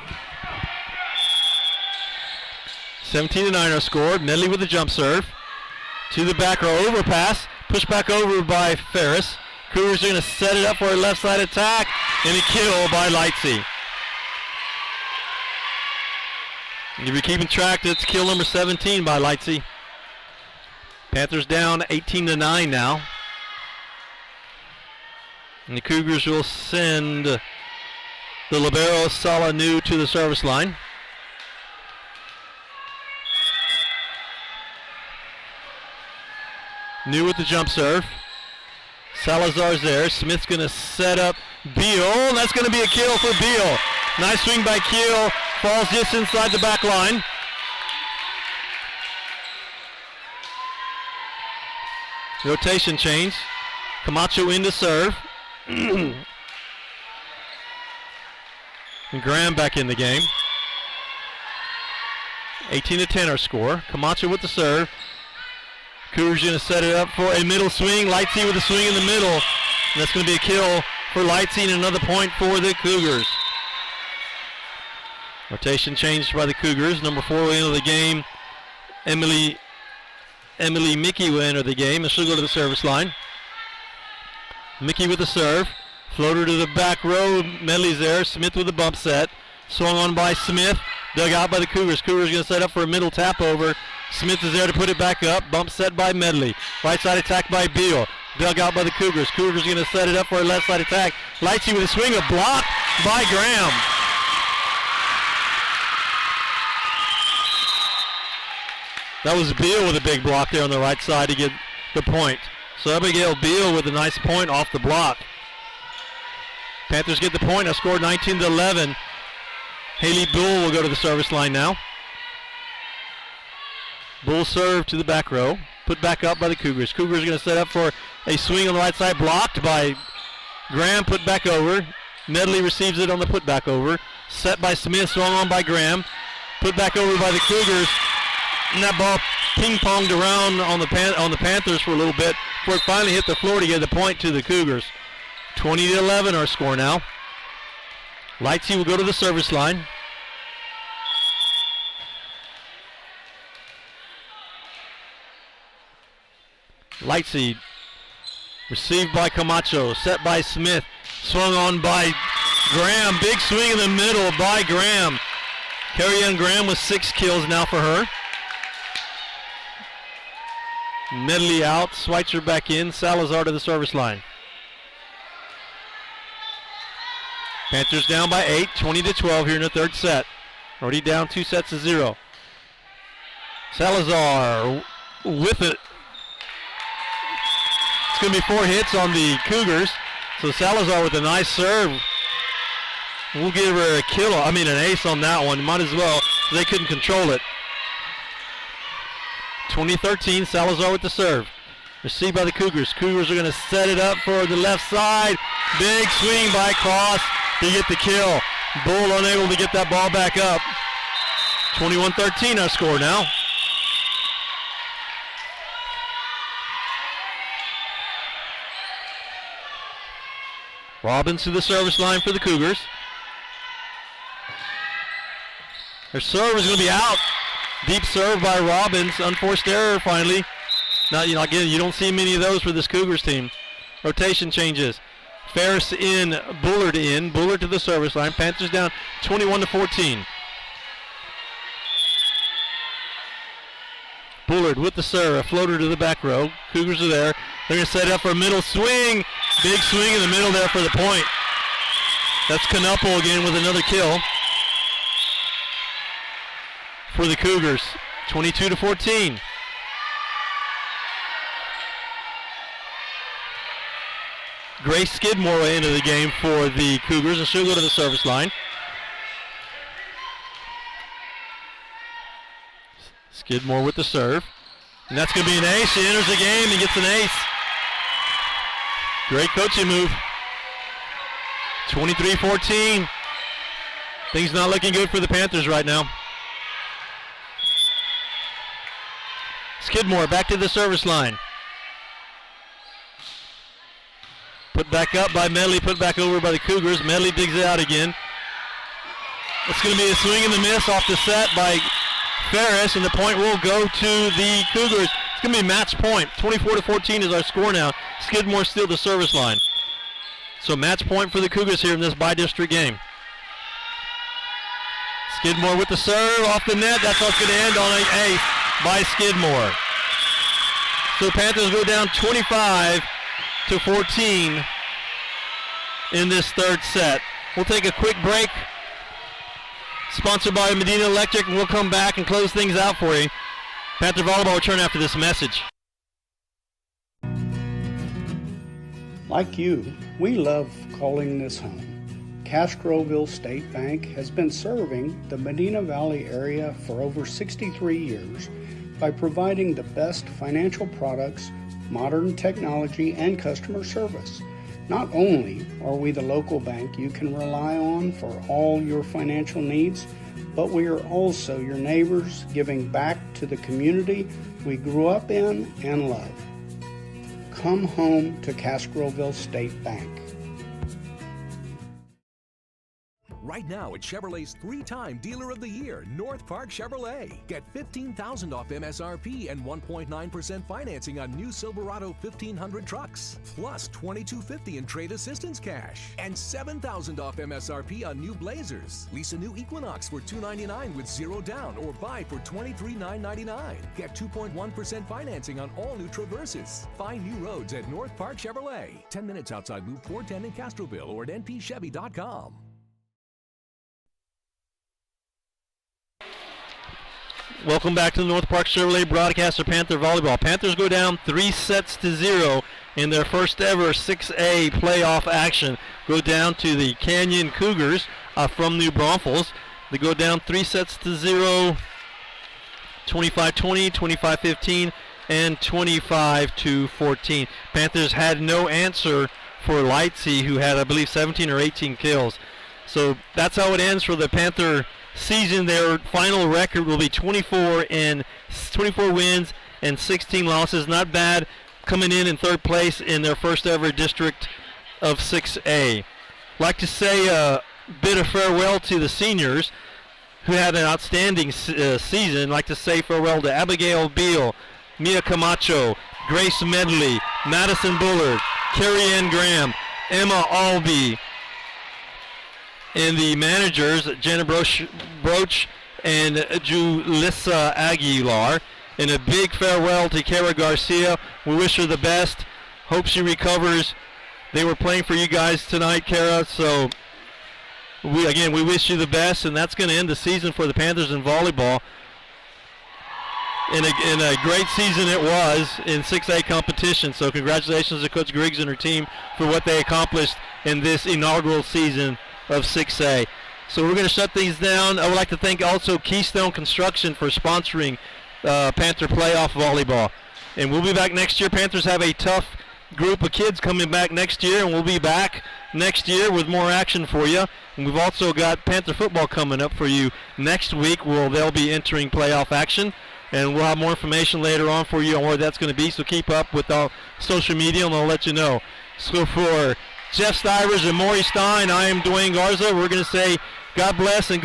17-9 our score. Medley with the jump serve. To the back row, overpass. Pushed back over by Ferris. Cougars are going to set it up for a left side attack. And a kill by Lightsey. You'll be keeping track. That's kill number 17 by Lightsey. Panthers down 18-9 now. And the Cougars will send the libero Salanu to the service line. New with the jump serve. Salazar's there. Smith's going to set up Beal. That's going to be a kill for Beal. Nice swing by Keel. Falls just inside the back line. Rotation change. Camacho in to serve. And Graham back in the game. 18-10 our score. Camacho with the serve. Cougars going to set it up for a middle swing. Lightsey with a swing in the middle. And that's going to be a kill for Lightsey and another point for the Cougars. Rotation changed by the Cougars. Number 4 will enter the game. Emily Mickey will enter the game, and she'll go to the service line. Mickey with the serve. Floater to the back row. Medley's there. Smith with the bump set. Swung on by Smith. Dug out by the Cougars. Cougars going to set up for a middle tap over. Smith is there to put it back up. Bump set by Medley. Right side attack by Beal. Dug out by the Cougars. Cougars going to set it up for a left side attack. Lightsey with a swing, a block by Graham. That was Beal with a big block there on the right side to get the point. So Abigail Beal with a nice point off the block. Panthers get the point. I scored 19-11. Haley Bull will go to the service line now. Bull serve to the back row. Put back up by the Cougars. Cougars are going to set up for a swing on the right side. Blocked by Graham. Put back over. Medley receives it on the put back over. Set by Smith. Swung on by Graham. Put back over by the Cougars. And that ball ping-ponged around on the Panthers for a little bit before it finally hit the floor to get the point to the Cougars. 20-11 our score now. Lightsey will go to the service line. Lightsey received by Camacho, set by Smith, swung on by Graham. Big swing in the middle by Graham. Carrie-Ann Graham with 6 kills now for her. Medley out, Schweitzer back in, Salazar to the service line. Panthers down by 8, 20-12 here in the third set. Already down 2-0. Salazar with it. It's going to be 4 hits on the Cougars. So Salazar with a nice serve. We'll give her an ace on that one. Might as well. They couldn't control it. 20-13, Salazar with the serve. Received by the Cougars. Cougars are going to set it up for the left side. Big swing by Cross to get the kill. Bull unable to get that ball back up. 21-13 our score now. Robbins to the service line for the Cougars. Her serve is going to be out. Deep serve by Robbins. Unforced error finally. Now, again, you don't see many of those for this Cougars team. Rotation changes. Ferris in, Bullard in. Bullard to the service line. Panthers down 21-14. Bullard with the serve. A floater to the back row. Cougars are there. They're going to set up for a middle swing. Big swing in the middle there for the point. That's Knuppel again with another kill for the Cougars. 22-14. Grace Skidmore into the game for the Cougars, and she'll go to the service line. Skidmore with the serve. And that's going to be an ace. She enters the game and gets an ace. Great coaching move. 23-14. Things not looking good for the Panthers right now. Skidmore back to the service line. Put back up by Medley, put back over by the Cougars. Medley digs it out again. It's going to be a swing and a miss off the set by Ferris, and the point will go to the Cougars. It's going to be a match point. 24-14 is our score now. Skidmore still the service line. So match point for the Cougars here in this bi-district game. Skidmore with the serve off the net. That's how it's going to end on an ace by Skidmore. So the Panthers go down 25-14 in this third set. We'll take a quick break. Sponsored by Medina Electric, and we'll come back and close things out for you. Panther Volleyball will return after this message. Like you, we love calling this home. Castroville State Bank has been serving the Medina Valley area for over 63 years by providing the best financial products, modern technology, and customer service. Not only are we the local bank you can rely on for all your financial needs, but we are also your neighbors, giving back to the community we grew up in and love. Come home to Castroville State Bank. Right now at Chevrolet's 3-time Dealer of the Year, North Park Chevrolet. Get $15,000 off MSRP and 1.9% financing on new Silverado 1500 trucks. Plus $2,250 in trade assistance cash. And $7,000 off MSRP on new Blazers. Lease a new Equinox for $299 with 0 down or buy for $23,999. Get 2.1% financing on all new Traverses. Find new roads at North Park Chevrolet. 10 minutes outside Loop 410 in Castroville or at npchevy.com. Welcome back to the North Park Chevrolet broadcaster Panther Volleyball. Panthers go down 3-0 in their first ever 6A playoff action. Go down to the Canyon Cougars from New Braunfels. They go down 3-0, 25-20, 25-15, and 25-14. Panthers had no answer for Lightsey, who had, I believe, 17 or 18 kills. So that's how it ends for the Panther season. Their final record will be 24 wins and 16 losses. Not bad, coming in third place in their first ever district of 6A. Like to say a bit of farewell to the seniors who had an outstanding season. Like to say farewell to Abigail Beal, Mia Camacho, Grace Medley, Madison Bullard, Carrie Ann Graham, Emma Albee, and the managers, Jenna Broach and Julissa Aguilar. And a big farewell to Kara Garcia. We wish her the best. Hope she recovers. They were playing for you guys tonight, Kara. So, we wish you the best. And that's going to end the season for the Panthers in volleyball. In a great season it was in 6A competition. So congratulations to Coach Griggs and her team for what they accomplished in this inaugural season of 6A. So we're going to shut things down. I would like to thank also Keystone Construction for sponsoring Panther Playoff Volleyball. And we'll be back next year. Panthers have a tough group of kids coming back next year, and we'll be back next year with more action for you. And we've also got Panther football coming up for you next week, where they'll be entering playoff action. And we'll have more information later on for you on where that's going to be. So keep up with our social media, and I'll let you know. So for Jeff Stivers and Maury Stein, I am Dwayne Garza. We're going to say God bless and